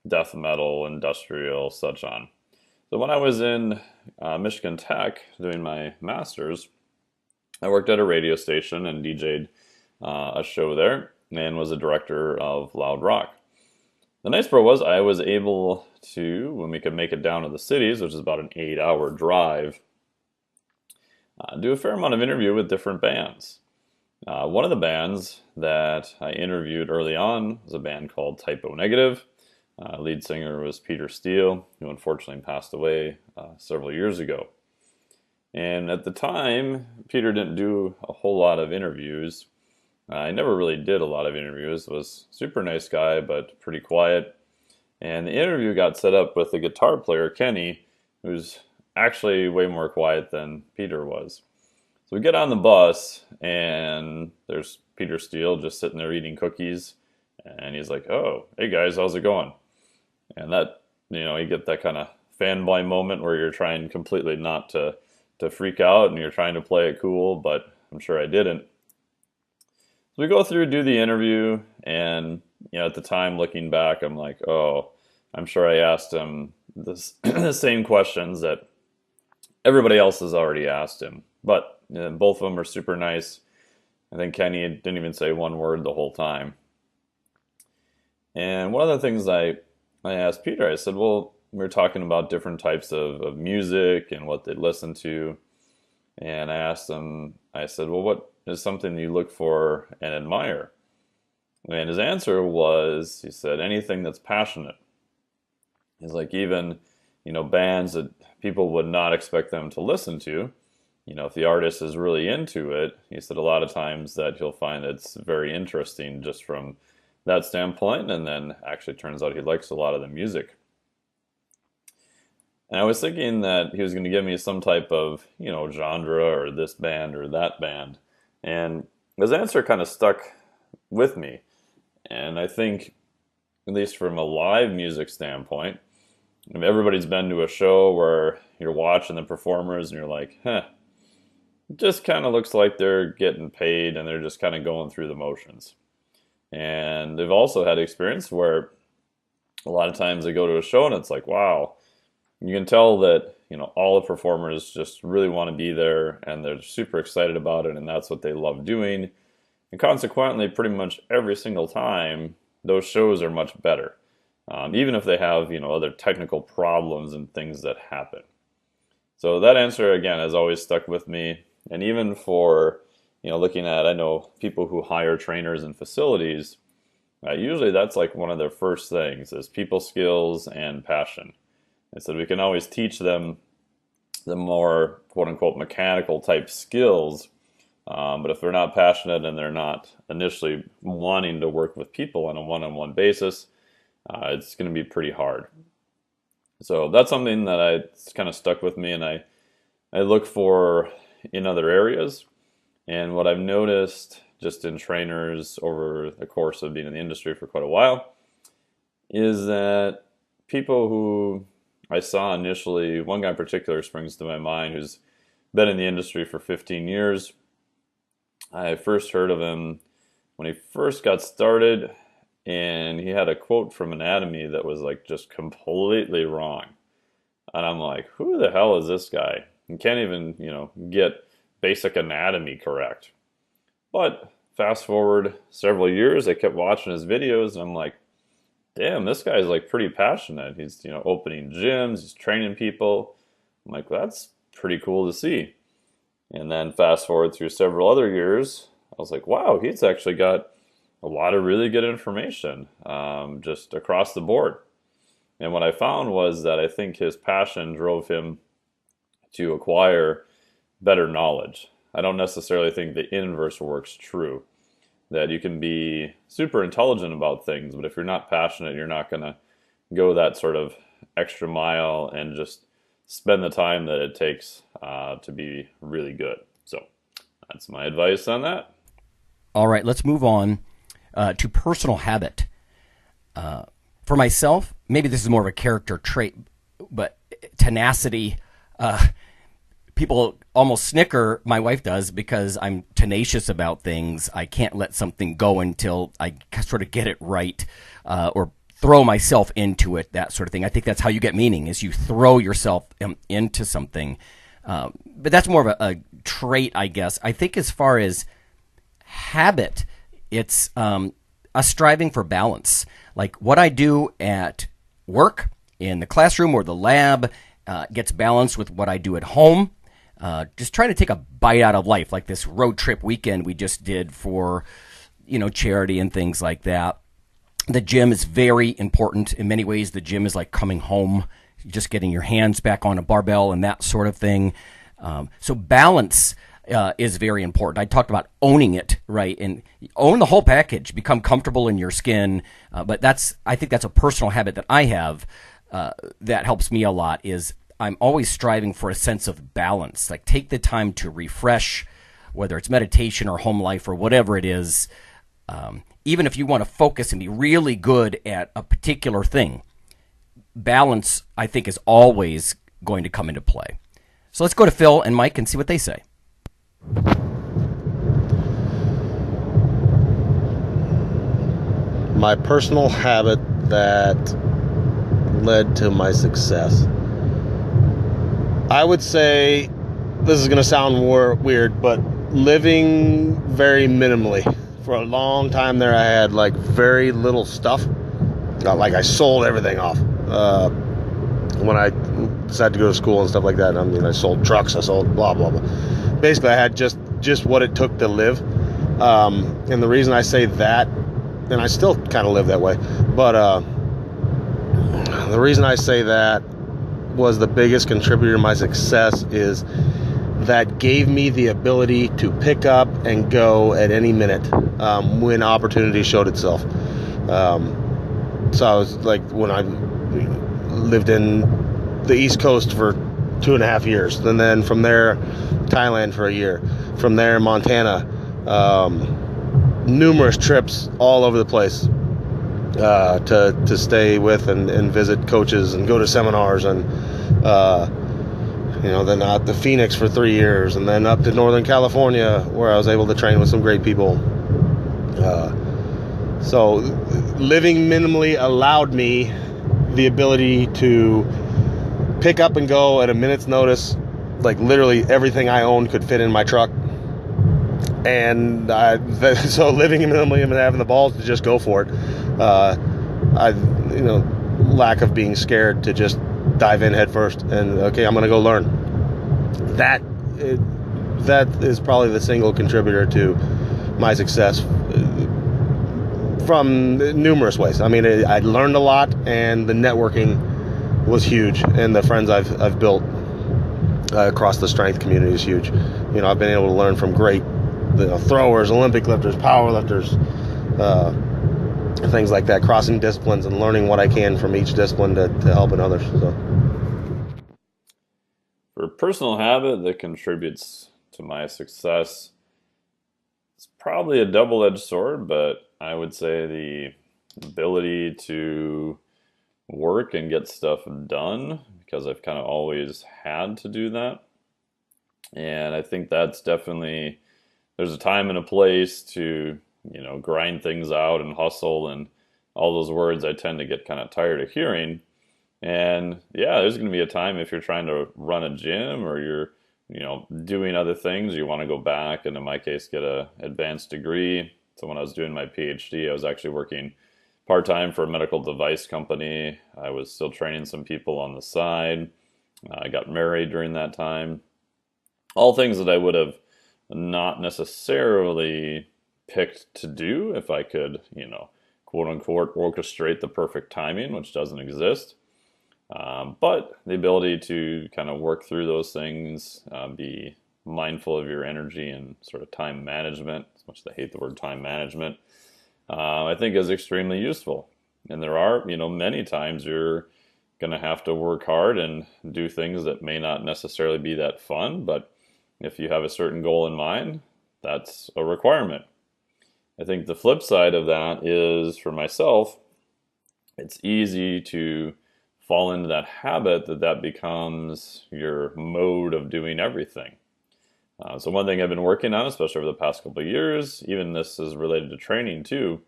death metal, industrial, such on. So when I was in Michigan Tech doing my master's, I worked at a radio station and DJ'd a show there and was a director of loud rock. The nice part was I was able to, when we could make it down to the cities, which is about an 8-hour drive, do a fair amount of interview with different bands. One of the bands that I interviewed early on was a band called Typo Negative. Lead singer was Peter Steele, who unfortunately passed away several years ago. And at the time, Peter didn't do a whole lot of interviews. I never really did a lot of interviews. Was a super nice guy, but pretty quiet. And the interview got set up with the guitar player, Kenny, who's actually way more quiet than Peter was. So we get on the bus, and there's Peter Steele just sitting there eating cookies. And he's like, "Oh, hey guys, how's it going?" And that, you get that kind of fanboy moment where you're trying completely not to freak out, and you're trying to play it cool, but I'm sure I didn't. So we go through, do the interview, and at the time, looking back, I'm like, oh, I'm sure I asked him the same questions that everybody else has already asked him. But both of them are super nice. I think Kenny didn't even say one word the whole time. And one of the things I asked Peter, I said, well, we were talking about different types of music and what they listen to. And I asked him, I said, well, what is something you look for and admire? And his answer was, he said, anything that's passionate. He's like, even, bands that people would not expect them to listen to, if the artist is really into it, he said a lot of times that he'll find it's very interesting just from that standpoint, and then actually turns out he likes a lot of the music. And I was thinking that he was going to give me some type of, genre or this band or that band. And his answer kind of stuck with me. And I think, at least from a live music standpoint, everybody's been to a show where you're watching the performers and you're like, it just kind of looks like they're getting paid and they're just kind of going through the motions. And they've also had experience where a lot of times they go to a show and it's like, wow, you can tell that, all the performers just really want to be there and they're super excited about it and that's what they love doing. And consequently, pretty much every single time, those shows are much better. Even if they have, other technical problems and things that happen. So that answer, again, has always stuck with me. And even for, looking at, I know people who hire trainers in facilities, usually that's like one of their first things is people skills and passion. And so we can always teach them the more quote-unquote mechanical type skills. But if they're not passionate and they're not initially wanting to work with people on a one-on-one basis, it's going to be pretty hard. So that's something that it's kind of stuck with me and I look for in other areas. And what I've noticed just in trainers over the course of being in the industry for quite a while is that people who I saw initially, one guy in particular springs to my mind who's been in the industry for 15 years. I first heard of him when he first got started, and he had a quote from Anatomy that was like just completely wrong. And I'm like, who the hell is this guy? He can't even, get basic anatomy correct. But fast forward several years, I kept watching his videos, and I'm like, damn, this guy's like pretty passionate. He's, opening gyms, he's training people. I'm like, well, that's pretty cool to see. And then fast forward through several other years, I was like, wow, he's actually got a lot of really good information just across the board. And what I found was that I think his passion drove him to acquire better knowledge. I don't necessarily think the inverse works true. That you can be super intelligent about things, but if you're not passionate, you're not going to go that sort of extra mile and just spend the time that it takes to be really good. So that's my advice on that. All right, let's move on to personal habit. For myself, maybe this is more of a character trait, but tenacity. People almost snicker, my wife does, because I'm tenacious about things. I can't let something go until I sort of get it right or throw myself into it, that sort of thing. I think that's how you get meaning, is you throw yourself into something. But that's more of a trait, I guess. I think as far as habit, it's a striving for balance. Like what I do at work, in the classroom or the lab, gets balanced with what I do at home. Just trying to take a bite out of life, like this road trip weekend we just did for, charity and things like that. The gym is very important. In many ways, the gym is like coming home, just getting your hands back on a barbell and that sort of thing. So balance is very important. I talked about owning it, right? And own the whole package, become comfortable in your skin. But I think that's a personal habit that I have that helps me a lot, is I'm always striving for a sense of balance. Like take the time to refresh, whether it's meditation or home life or whatever it is. Even if you want to focus and be really good at a particular thing, balance, I think, is always going to come into play. So let's go to Phil and Mike and see what they say. My personal habit that led to my success. I would say, this is going to sound weird, but living very minimally. For a long time there, I had like very little stuff. Not like I sold everything off. When I decided to go to school and stuff like that, I sold trucks, I sold blah, blah, blah. Basically, I had just what it took to live. And the reason I say that, and I still kind of live that way, but the reason I say that was the biggest contributor to my success is that gave me the ability to pick up and go at any minute when opportunity showed itself. So I was like, when I lived in the East Coast for 2.5 years, and then from there, Thailand for a year, from there, Montana, numerous trips all over the place to stay with and visit coaches and go to seminars, and then out to Phoenix for 3 years, and then up to Northern California where I was able to train with some great people. So living minimally allowed me the ability to pick up and go at a minute's notice. Like literally everything I owned could fit in my truck. And so living minimally and having the balls to just go for it. Lack of being scared to just dive in head first and okay, I'm going to go learn. That is probably the single contributor to my success from numerous ways. I learned a lot, and the networking was huge, and the friends I've built across the strength community is huge. I've been able to learn from great throwers, Olympic lifters, power lifters, things like that, crossing disciplines and learning what I can from each discipline to help in others. So. For a personal habit that contributes to my success, it's probably a double-edged sword, but I would say the ability to work and get stuff done, because I've kind of always had to do that. And I think that's definitely, there's a time and a place to, grind things out and hustle and all those words I tend to get kind of tired of hearing. And yeah, there's going to be a time if you're trying to run a gym or you're, doing other things, you want to go back and in my case, get a advanced degree. So when I was doing my PhD, I was actually working part-time for a medical device company. I was still training some people on the side. I got married during that time. All things that I would have not necessarily picked to do if I could, quote unquote, orchestrate the perfect timing, which doesn't exist. But the ability to kind of work through those things, be mindful of your energy and sort of time management, as much as I hate the word time management, I think is extremely useful. And there are, many times you're going to have to work hard and do things that may not necessarily be that fun, but if you have a certain goal in mind, that's a requirement. I think the flip side of that is, for myself, it's easy to fall into that habit that becomes your mode of doing everything. So one thing I've been working on, especially over the past couple of years, even this is related to training too,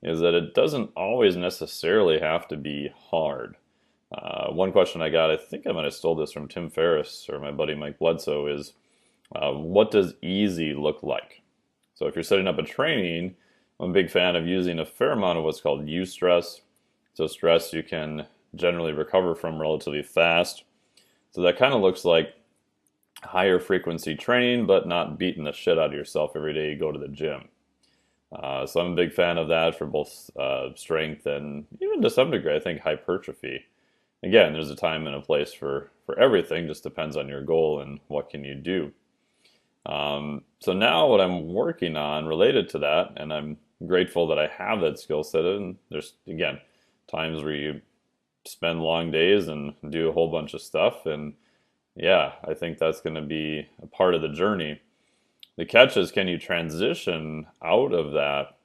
is that it doesn't always necessarily have to be hard. One question I got, I think I might have stole this from Tim Ferriss or my buddy Mike Bledsoe, is what does easy look like? So if you're setting up a training, I'm a big fan of using a fair amount of what's called eustress. So stress you can generally recover from relatively fast. So that kind of looks like higher frequency training, but not beating the shit out of yourself every day you go to the gym. So I'm a big fan of that for both strength and even to some degree, I think, hypertrophy. Again, there's a time and a place for everything, just depends on your goal and what can you do. So now what I'm working on related to that, and I'm grateful that I have that skill set, and there's, again, times where you spend long days and do a whole bunch of stuff, and yeah, I think that's going to be a part of the journey. The catch is, can you transition out of that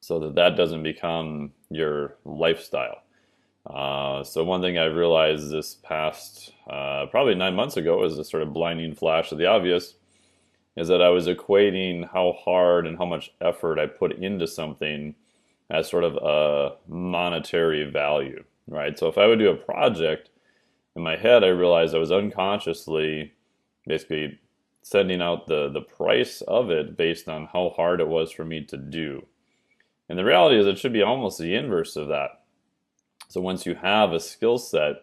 so that that doesn't become your lifestyle? So one thing I've realized this past probably 9 months ago is a sort of blinding flash of the obvious, is that I was equating how hard and how much effort I put into something as sort of a monetary value, right? So if I would do a project, in my head I realized I was unconsciously basically sending out the price of it based on how hard it was for me to do. And the reality is it should be almost the inverse of that. So once you have a skill set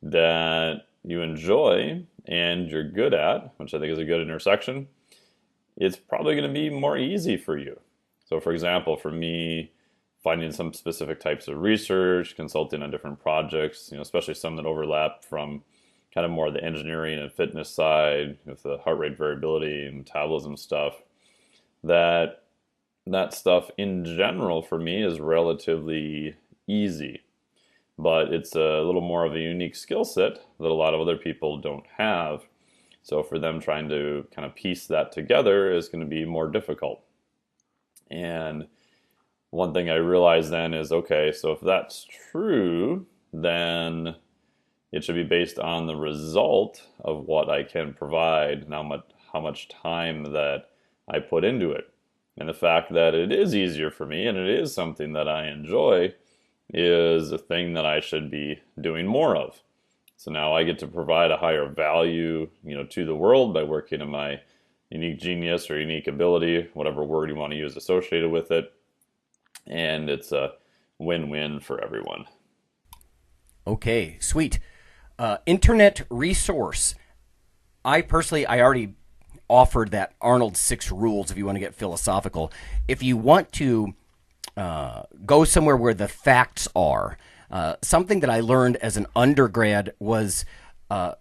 that you enjoy and you're good at, which I think is a good intersection, it's probably going to be more easy for you. So for example, for me, finding some specific types of research, consulting on different projects, especially some that overlap from kind of more of the engineering and fitness side with the heart rate variability and metabolism stuff, that stuff in general for me is relatively easy. But it's a little more of a unique skill set that a lot of other people don't have. So for them trying to kind of piece that together is going to be more difficult. And one thing I realized then is, okay, so if that's true, then it should be based on the result of what I can provide and how much time that I put into it. And the fact that it is easier for me and it is something that I enjoy is a thing that I should be doing more of. So now I get to provide a higher value, to the world by working on my unique genius or unique ability, whatever word you want to use associated with it. And it's a win-win for everyone. Okay, sweet. Internet resource. I already offered that Arnold's 6 rules if you want to get philosophical. If you want to go somewhere where the facts are, something that I learned as an undergrad was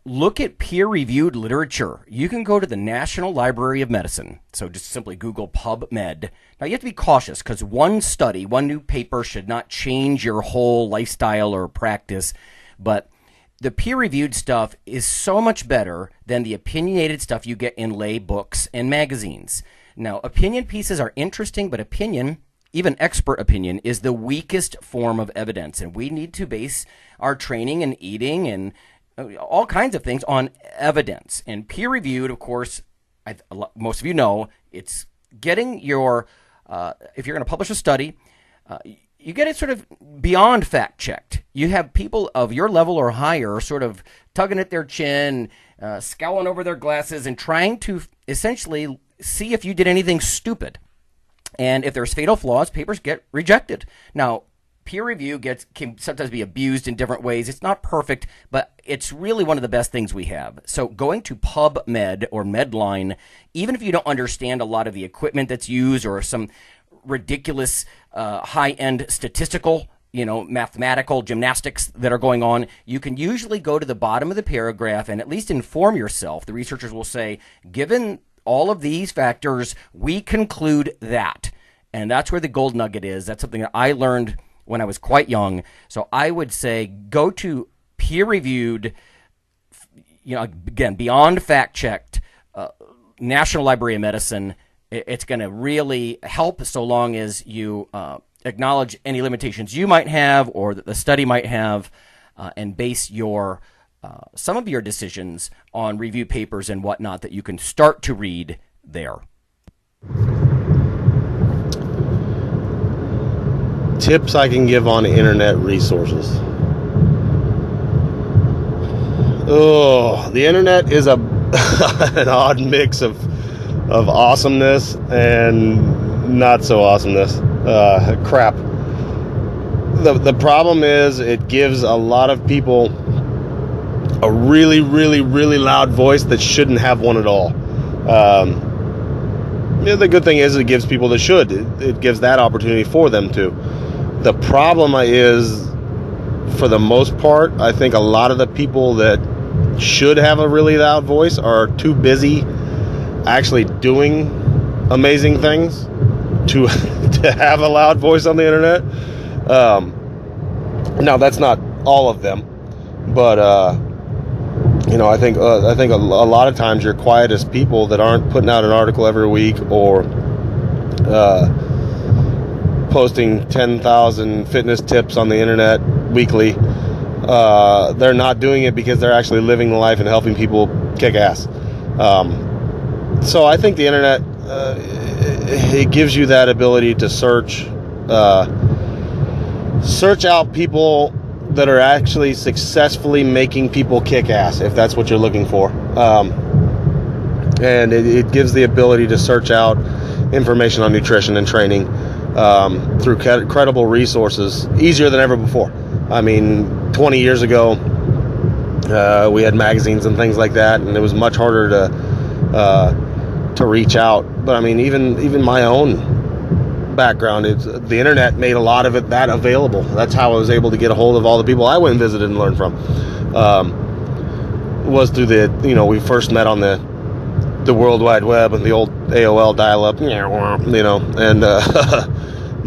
look at peer-reviewed literature. You can go to the National Library of Medicine, so just simply Google PubMed. Now, you have to be cautious because one study, one new paper should not change your whole lifestyle or practice, but the peer-reviewed stuff is so much better than the opinionated stuff you get in lay books and magazines. Now, opinion pieces are interesting, but opinion, even expert opinion, is the weakest form of evidence, and we need to base our training and eating and all kinds of things on evidence. And peer-reviewed, of course, most of you know, it's getting your, if you're going to publish a study, you get it sort of beyond fact-checked. You have people of your level or higher sort of tugging at their chin, scowling over their glasses, and trying to essentially see if you did anything stupid. And if there's fatal flaws, papers get rejected. Now, peer review can sometimes be abused in different ways. It's not perfect, but it's really one of the best things we have. So going to PubMed or Medline, even if you don't understand a lot of the equipment that's used or some ridiculous high-end statistical, mathematical gymnastics that are going on, you can usually go to the bottom of the paragraph and at least inform yourself. The researchers will say, given all of these factors, we conclude that. And that's where the gold nugget is. That's something that I learned when I was quite young. So I would say go to peer-reviewed, again, beyond fact-checked, National Library of Medicine. It's going to really help so long as you acknowledge any limitations you might have or that the study might have, and base your some of your decisions on review papers and whatnot that you can start to read there. tips I can give on internet resources. Oh, the internet is an odd mix of awesomeness and not so awesomeness. Crap. The problem is it gives a lot of people a really, really, really loud voice that shouldn't have one at all. The good thing is it gives people that should. It gives that opportunity for them to. The problem is, for the most part, I think a lot of the people that should have a really loud voice are too busy actually doing amazing things to have a loud voice on the internet. Now, that's not all of them, but I think a lot of times your quietest people that aren't putting out an article every week or posting 10,000 fitness tips on the internet weekly, they're not doing it because they're actually living the life and helping people kick ass. So I think the internet, it gives you that ability to search out people that are actually successfully making people kick ass, if that's what you're looking for. And it gives the ability to search out information on nutrition and training through credible resources easier than ever before. I mean, 20 years ago, we had magazines and things like that, and it was much harder to reach out. But I mean, even my own background, the internet made a lot of it that available. That's how I was able to get a hold of all the people I went and visited and learned from. Was through we first met on the World Wide Web and the old AOL dial-up, and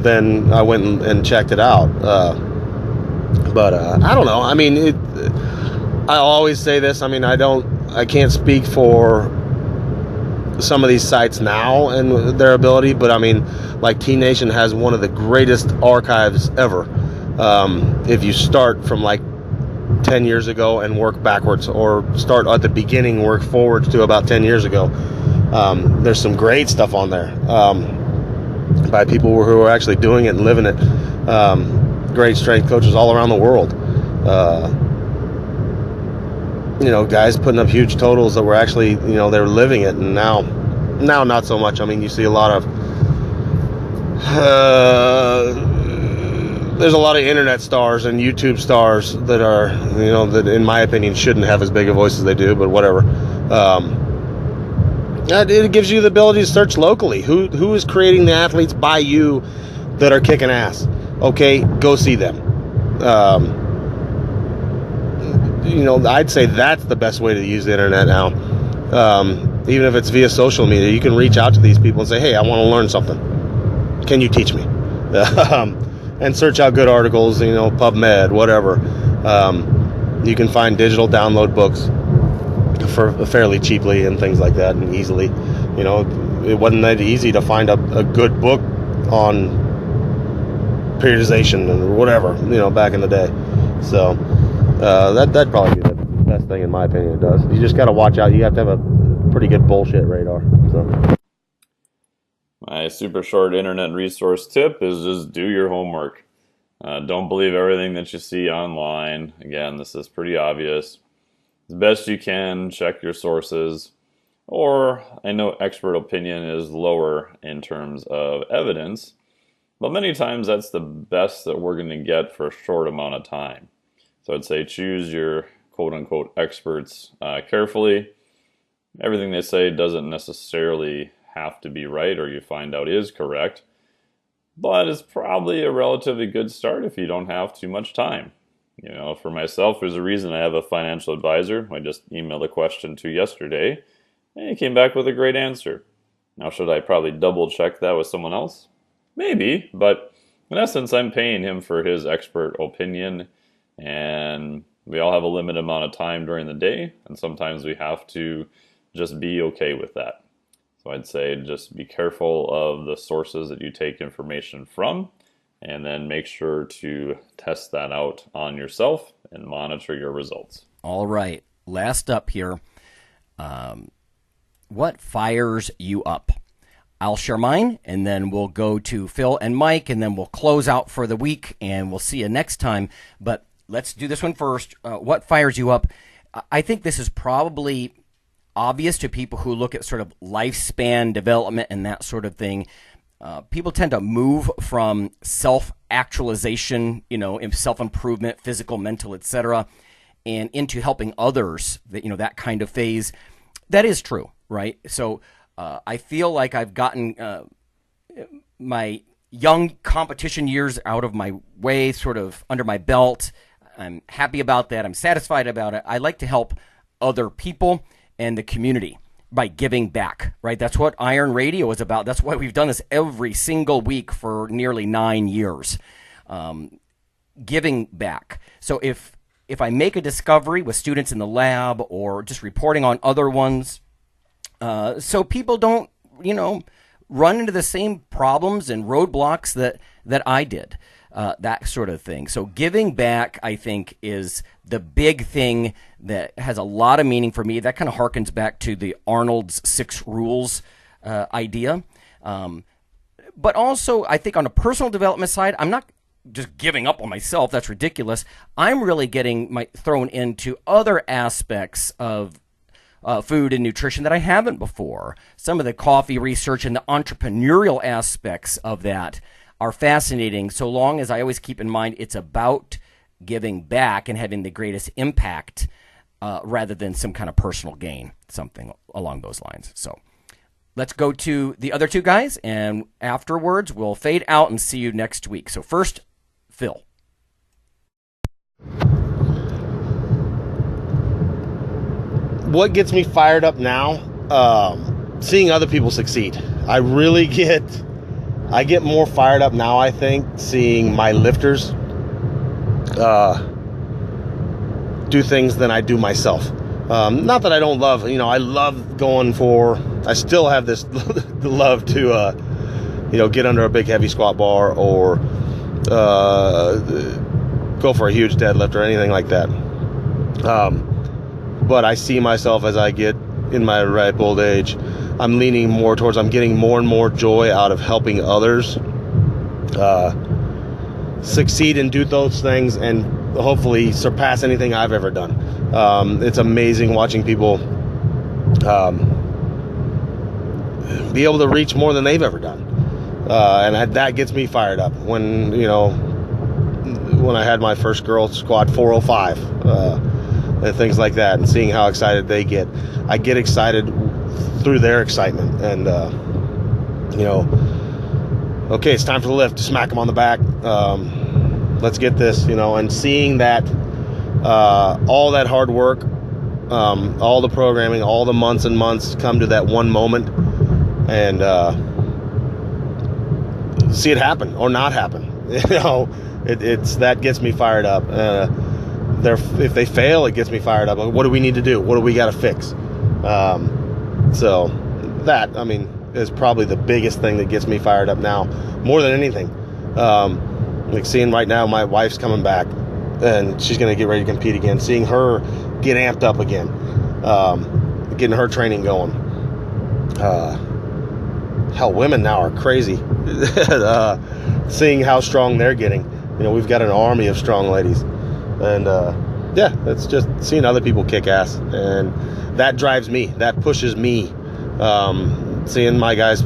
then I went and checked it out. But I don't know. I mean, I always say this. I mean, I can't speak for some of these sites now and their ability, but I mean, like T Nation has one of the greatest archives ever. If you start from like 10 years ago and work backwards, or start at the beginning, work forwards to about 10 years ago, therethere's some great stuff on there by people who are actually doing it and living it. Great strength coaches all around the world. Guys putting up huge totals that were actually, they were living it, and now not so much. I mean, you see a lot of there's a lot of internet stars and YouTube stars that are, that in my opinion shouldn't have as big a voice as they do, but whatever. It gives you the ability to search locally. Who is creating the athletes by you that are kicking ass? Okay, go see them. I'd say that's the best way to use the internet now. Even if it's via social media, you can reach out to these people and say, hey, I want to learn something. Can you teach me? And search out good articles, PubMed, whatever. You can find digital download books for fairly cheaply and things like that, and easily. It wasn't that easy to find a good book on periodization or whatever, back in the day. So that'd probably be the best thing in my opinion it does. You just got to watch out. You have to have a pretty good bullshit radar. So my super short internet resource tip is just do your homework. Don't believe everything that you see online. Again, this is pretty obvious. As best you can, check your sources. Or, I know expert opinion is lower in terms of evidence, but many times that's the best that we're going to get for a short amount of time. So I'd say choose your quote-unquote experts carefully. Everything they say doesn't necessarily have to be right, or you find out is correct, but it's probably a relatively good start if you don't have too much time. For myself, there's a reason I have a financial advisor I just emailed a question to yesterday, and he came back with a great answer. Now, should I probably double check that with someone else? Maybe, but in essence, I'm paying him for his expert opinion, and we all have a limited amount of time during the day, and sometimes we have to just be okay with that. So I'd say just be careful of the sources that you take information from, and then make sure to test that out on yourself and monitor your results. All right. Last up here. What fires you up? I'll share mine, and then we'll go to Phil and Mike, and then we'll close out for the week, and we'll see you next time. But let's do this one first. What fires you up? I think this is probably obvious to people who look at sort of lifespan development and that sort of thing. People tend to move from self-actualization, self-improvement, physical, mental, etc., and into helping others, that kind of phase. That is true, right? So I feel like I've gotten my young competition years out of my way, sort of under my belt. I'm happy about that. I'm satisfied about it. I like to help other people and the community by giving back, right? That's what IronRadio is about. That's why we've done this every single week for nearly 9 years, giving back. So if I make a discovery with students in the lab or just reporting on other ones, so people don't, run into the same problems and roadblocks that I did, that sort of thing. So giving back, I think, is the big thing that has a lot of meaning for me. That kind of harkens back to the Arnold's 6 rules idea. But also, I think on a personal development side, I'm not just giving up on myself. That's ridiculous. I'm really getting thrown into other aspects of food and nutrition that I haven't before. Some of the coffee research and the entrepreneurial aspects of that are fascinating, so long as I always keep in mind it's about giving back and having the greatest impact rather than some kind of personal gain, something along those lines. So let's go to the other two guys, and afterwards we'll fade out and see you next week. So first, Phil. What gets me fired up now? Seeing other people succeed. I get more fired up now, I think, seeing my lifters do things than I do myself. Not that I don't love, I love going for, I still have this love to, get under a big heavy squat bar or go for a huge deadlift or anything like that. But I see myself as I get in my ripe old age, I'm leaning more towards, I'm getting more and more joy out of helping others succeed and do those things and hopefully surpass anything I've ever done. It's amazing watching people be able to reach more than they've ever done. And that gets me fired up. When I had my first girl squat 405, and things like that, and seeing how excited they get. I get excited through their excitement, and okay, it's time for the lift. Smack them on the back. Let's get this, and seeing that all that hard work, all the programming, all the months and months come to that one moment, and see it happen or not happen. It's that gets me fired up. If they fail, it gets me fired up. What do we need to do? What do we got to fix? So that, is probably the biggest thing that gets me fired up now, more than anything. Like seeing right now, my wife's coming back, and she's going to get ready to compete again. Seeing her get amped up again, getting her training going. Hell, women now are crazy. Seeing how strong they're getting. We've got an army of strong ladies. And it's just seeing other people kick ass, and that drives me, that pushes me. Seeing my guys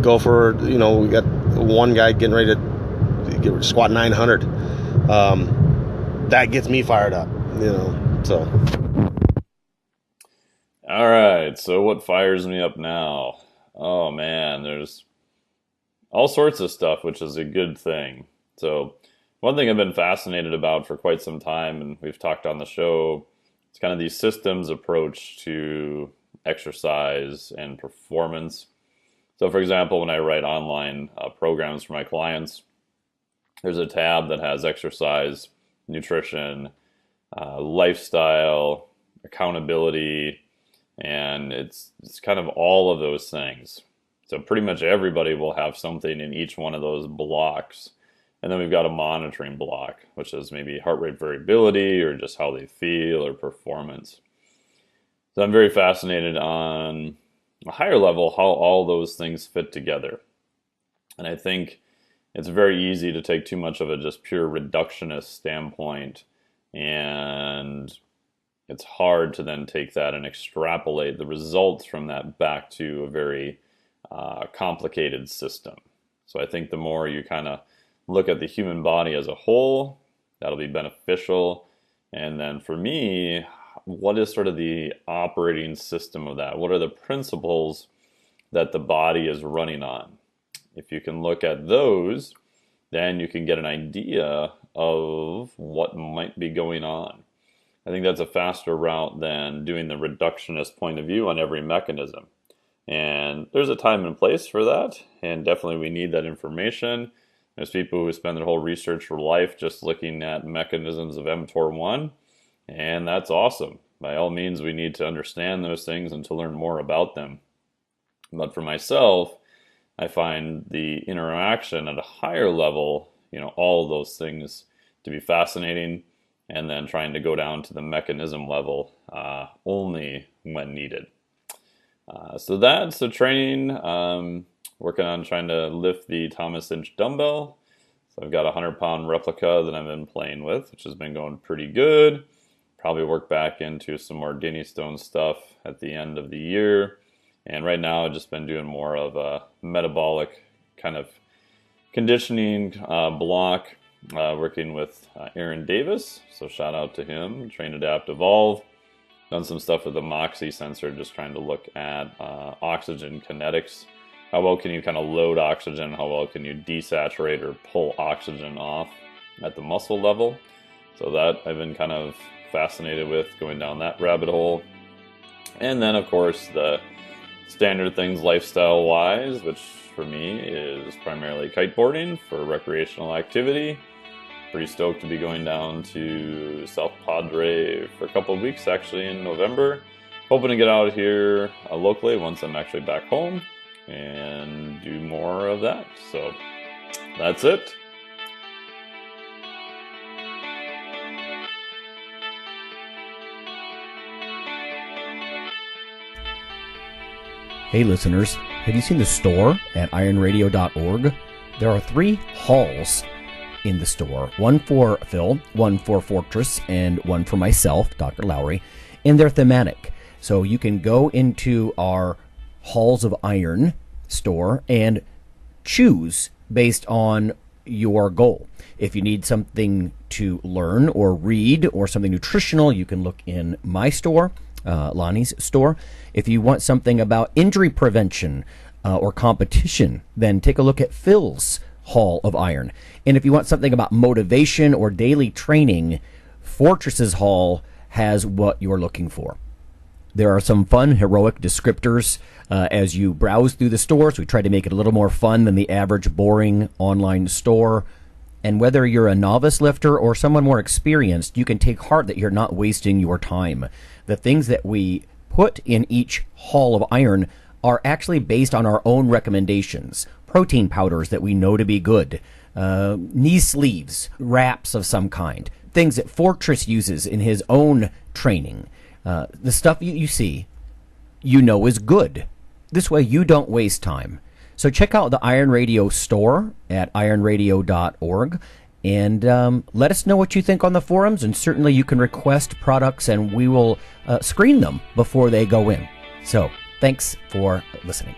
go for, we got one guy getting ready to squat 900. That gets me fired up, so. All right, so what fires me up now? Oh man, there's all sorts of stuff, which is a good thing. So one thing I've been fascinated about for quite some time, and we've talked on the show, it's kind of the systems approach to exercise and performance. So for example, when I write online programs for my clients, there's a tab that has exercise, nutrition, lifestyle, accountability, and it's kind of all of those things. So pretty much everybody will have something in each one of those blocks. And then we've got a monitoring block, which is maybe heart rate variability or just how they feel or performance. So I'm very fascinated on a higher level how all those things fit together. And I think it's very easy to take too much of a just pure reductionist standpoint, and it's hard to then take that and extrapolate the results from that back to a very complicated system. So I think the more you kind of look at the human body as a whole, that'll be beneficial. And then for me, what is sort of the operating system of that? What are the principles that the body is running on? If you can look at those, then you can get an idea of what might be going on. I think that's a faster route than doing the reductionist point of view on every mechanism. And there's a time and place for that, and definitely we need that information. There's people who spend their whole research for life just looking at mechanisms of mTOR1, and that's awesome. By all means, we need to understand those things and to learn more about them. But for myself, I find the interaction at a higher level, all of those things to be fascinating, and then trying to go down to the mechanism level only when needed. So that's the training. Working on trying to lift the Thomas Inch dumbbell. So I've got a 100-pound replica that I've been playing with, which has been going pretty good. Probably work back into some more Guinea stone stuff at the end of the year. And right now I've just been doing more of a metabolic kind of conditioning block, working with Aaron Davis. So shout out to him, Train, Adapt, Evolve. Done some stuff with the Moxie sensor, just trying to look at oxygen kinetics. How well can you kind of load oxygen? How well can you desaturate or pull oxygen off at the muscle level? So that I've been kind of fascinated with, going down that rabbit hole. And then, of course, the standard things lifestyle-wise, which for me is primarily kiteboarding for recreational activity. Pretty stoked to be going down to South Padre for a couple of weeks, actually, in November. Hoping to get out here locally once I'm actually back home and do more of that. So that's it. Hey listeners, have you seen the store at IronRadio.org? There are 3 halls in the store. One for Phil, one for Fortress, and one for myself, Dr. Lowry, and they're thematic. So you can go into our Halls of Iron store and choose based on your goal. If you need something to learn or read or something nutritional, you can look in my store, Lonnie's store. If you want something about injury prevention or competition, then take a look at Phil's Hall of Iron. And if you want something about motivation or daily training, Fortress's Hall has what you're looking for. There are some fun, heroic descriptors as you browse through the store, so we try to make it a little more fun than the average boring online store. And whether you're a novice lifter or someone more experienced, you can take heart that you're not wasting your time. The things that we put in each Hall of Iron are actually based on our own recommendations. Protein powders that we know to be good, knee sleeves, wraps of some kind, things that Fortress uses in his own training. The stuff you see, is good. This way you don't waste time. So check out the Iron Radio store at ironradio.org and let us know what you think on the forums, and certainly you can request products and we will screen them before they go in. So thanks for listening.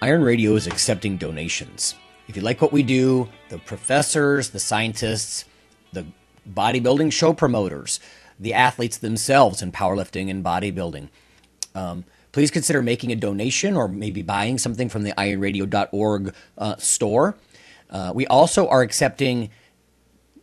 Iron Radio is accepting donations. If you like what we do, the professors, the scientists, the bodybuilding show promoters, the athletes themselves in powerlifting and bodybuilding, please consider making a donation or maybe buying something from the ironradio.org store. We also are accepting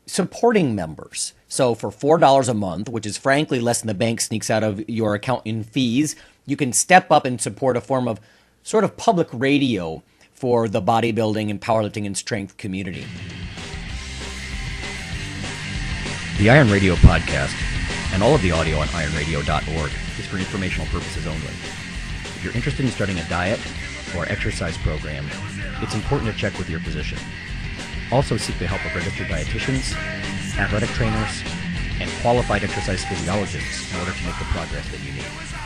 supporting members. So for $4 a month, which is frankly less than the bank sneaks out of your account in fees, you can step up and support a form of sort of public radio for the bodybuilding and powerlifting and strength community. The Iron Radio podcast and all of the audio on ironradio.org is for informational purposes only. If you're interested in starting a diet or exercise program, it's important to check with your physician. Also seek the help of registered dietitians, athletic trainers, and qualified exercise physiologists in order to make the progress that you need.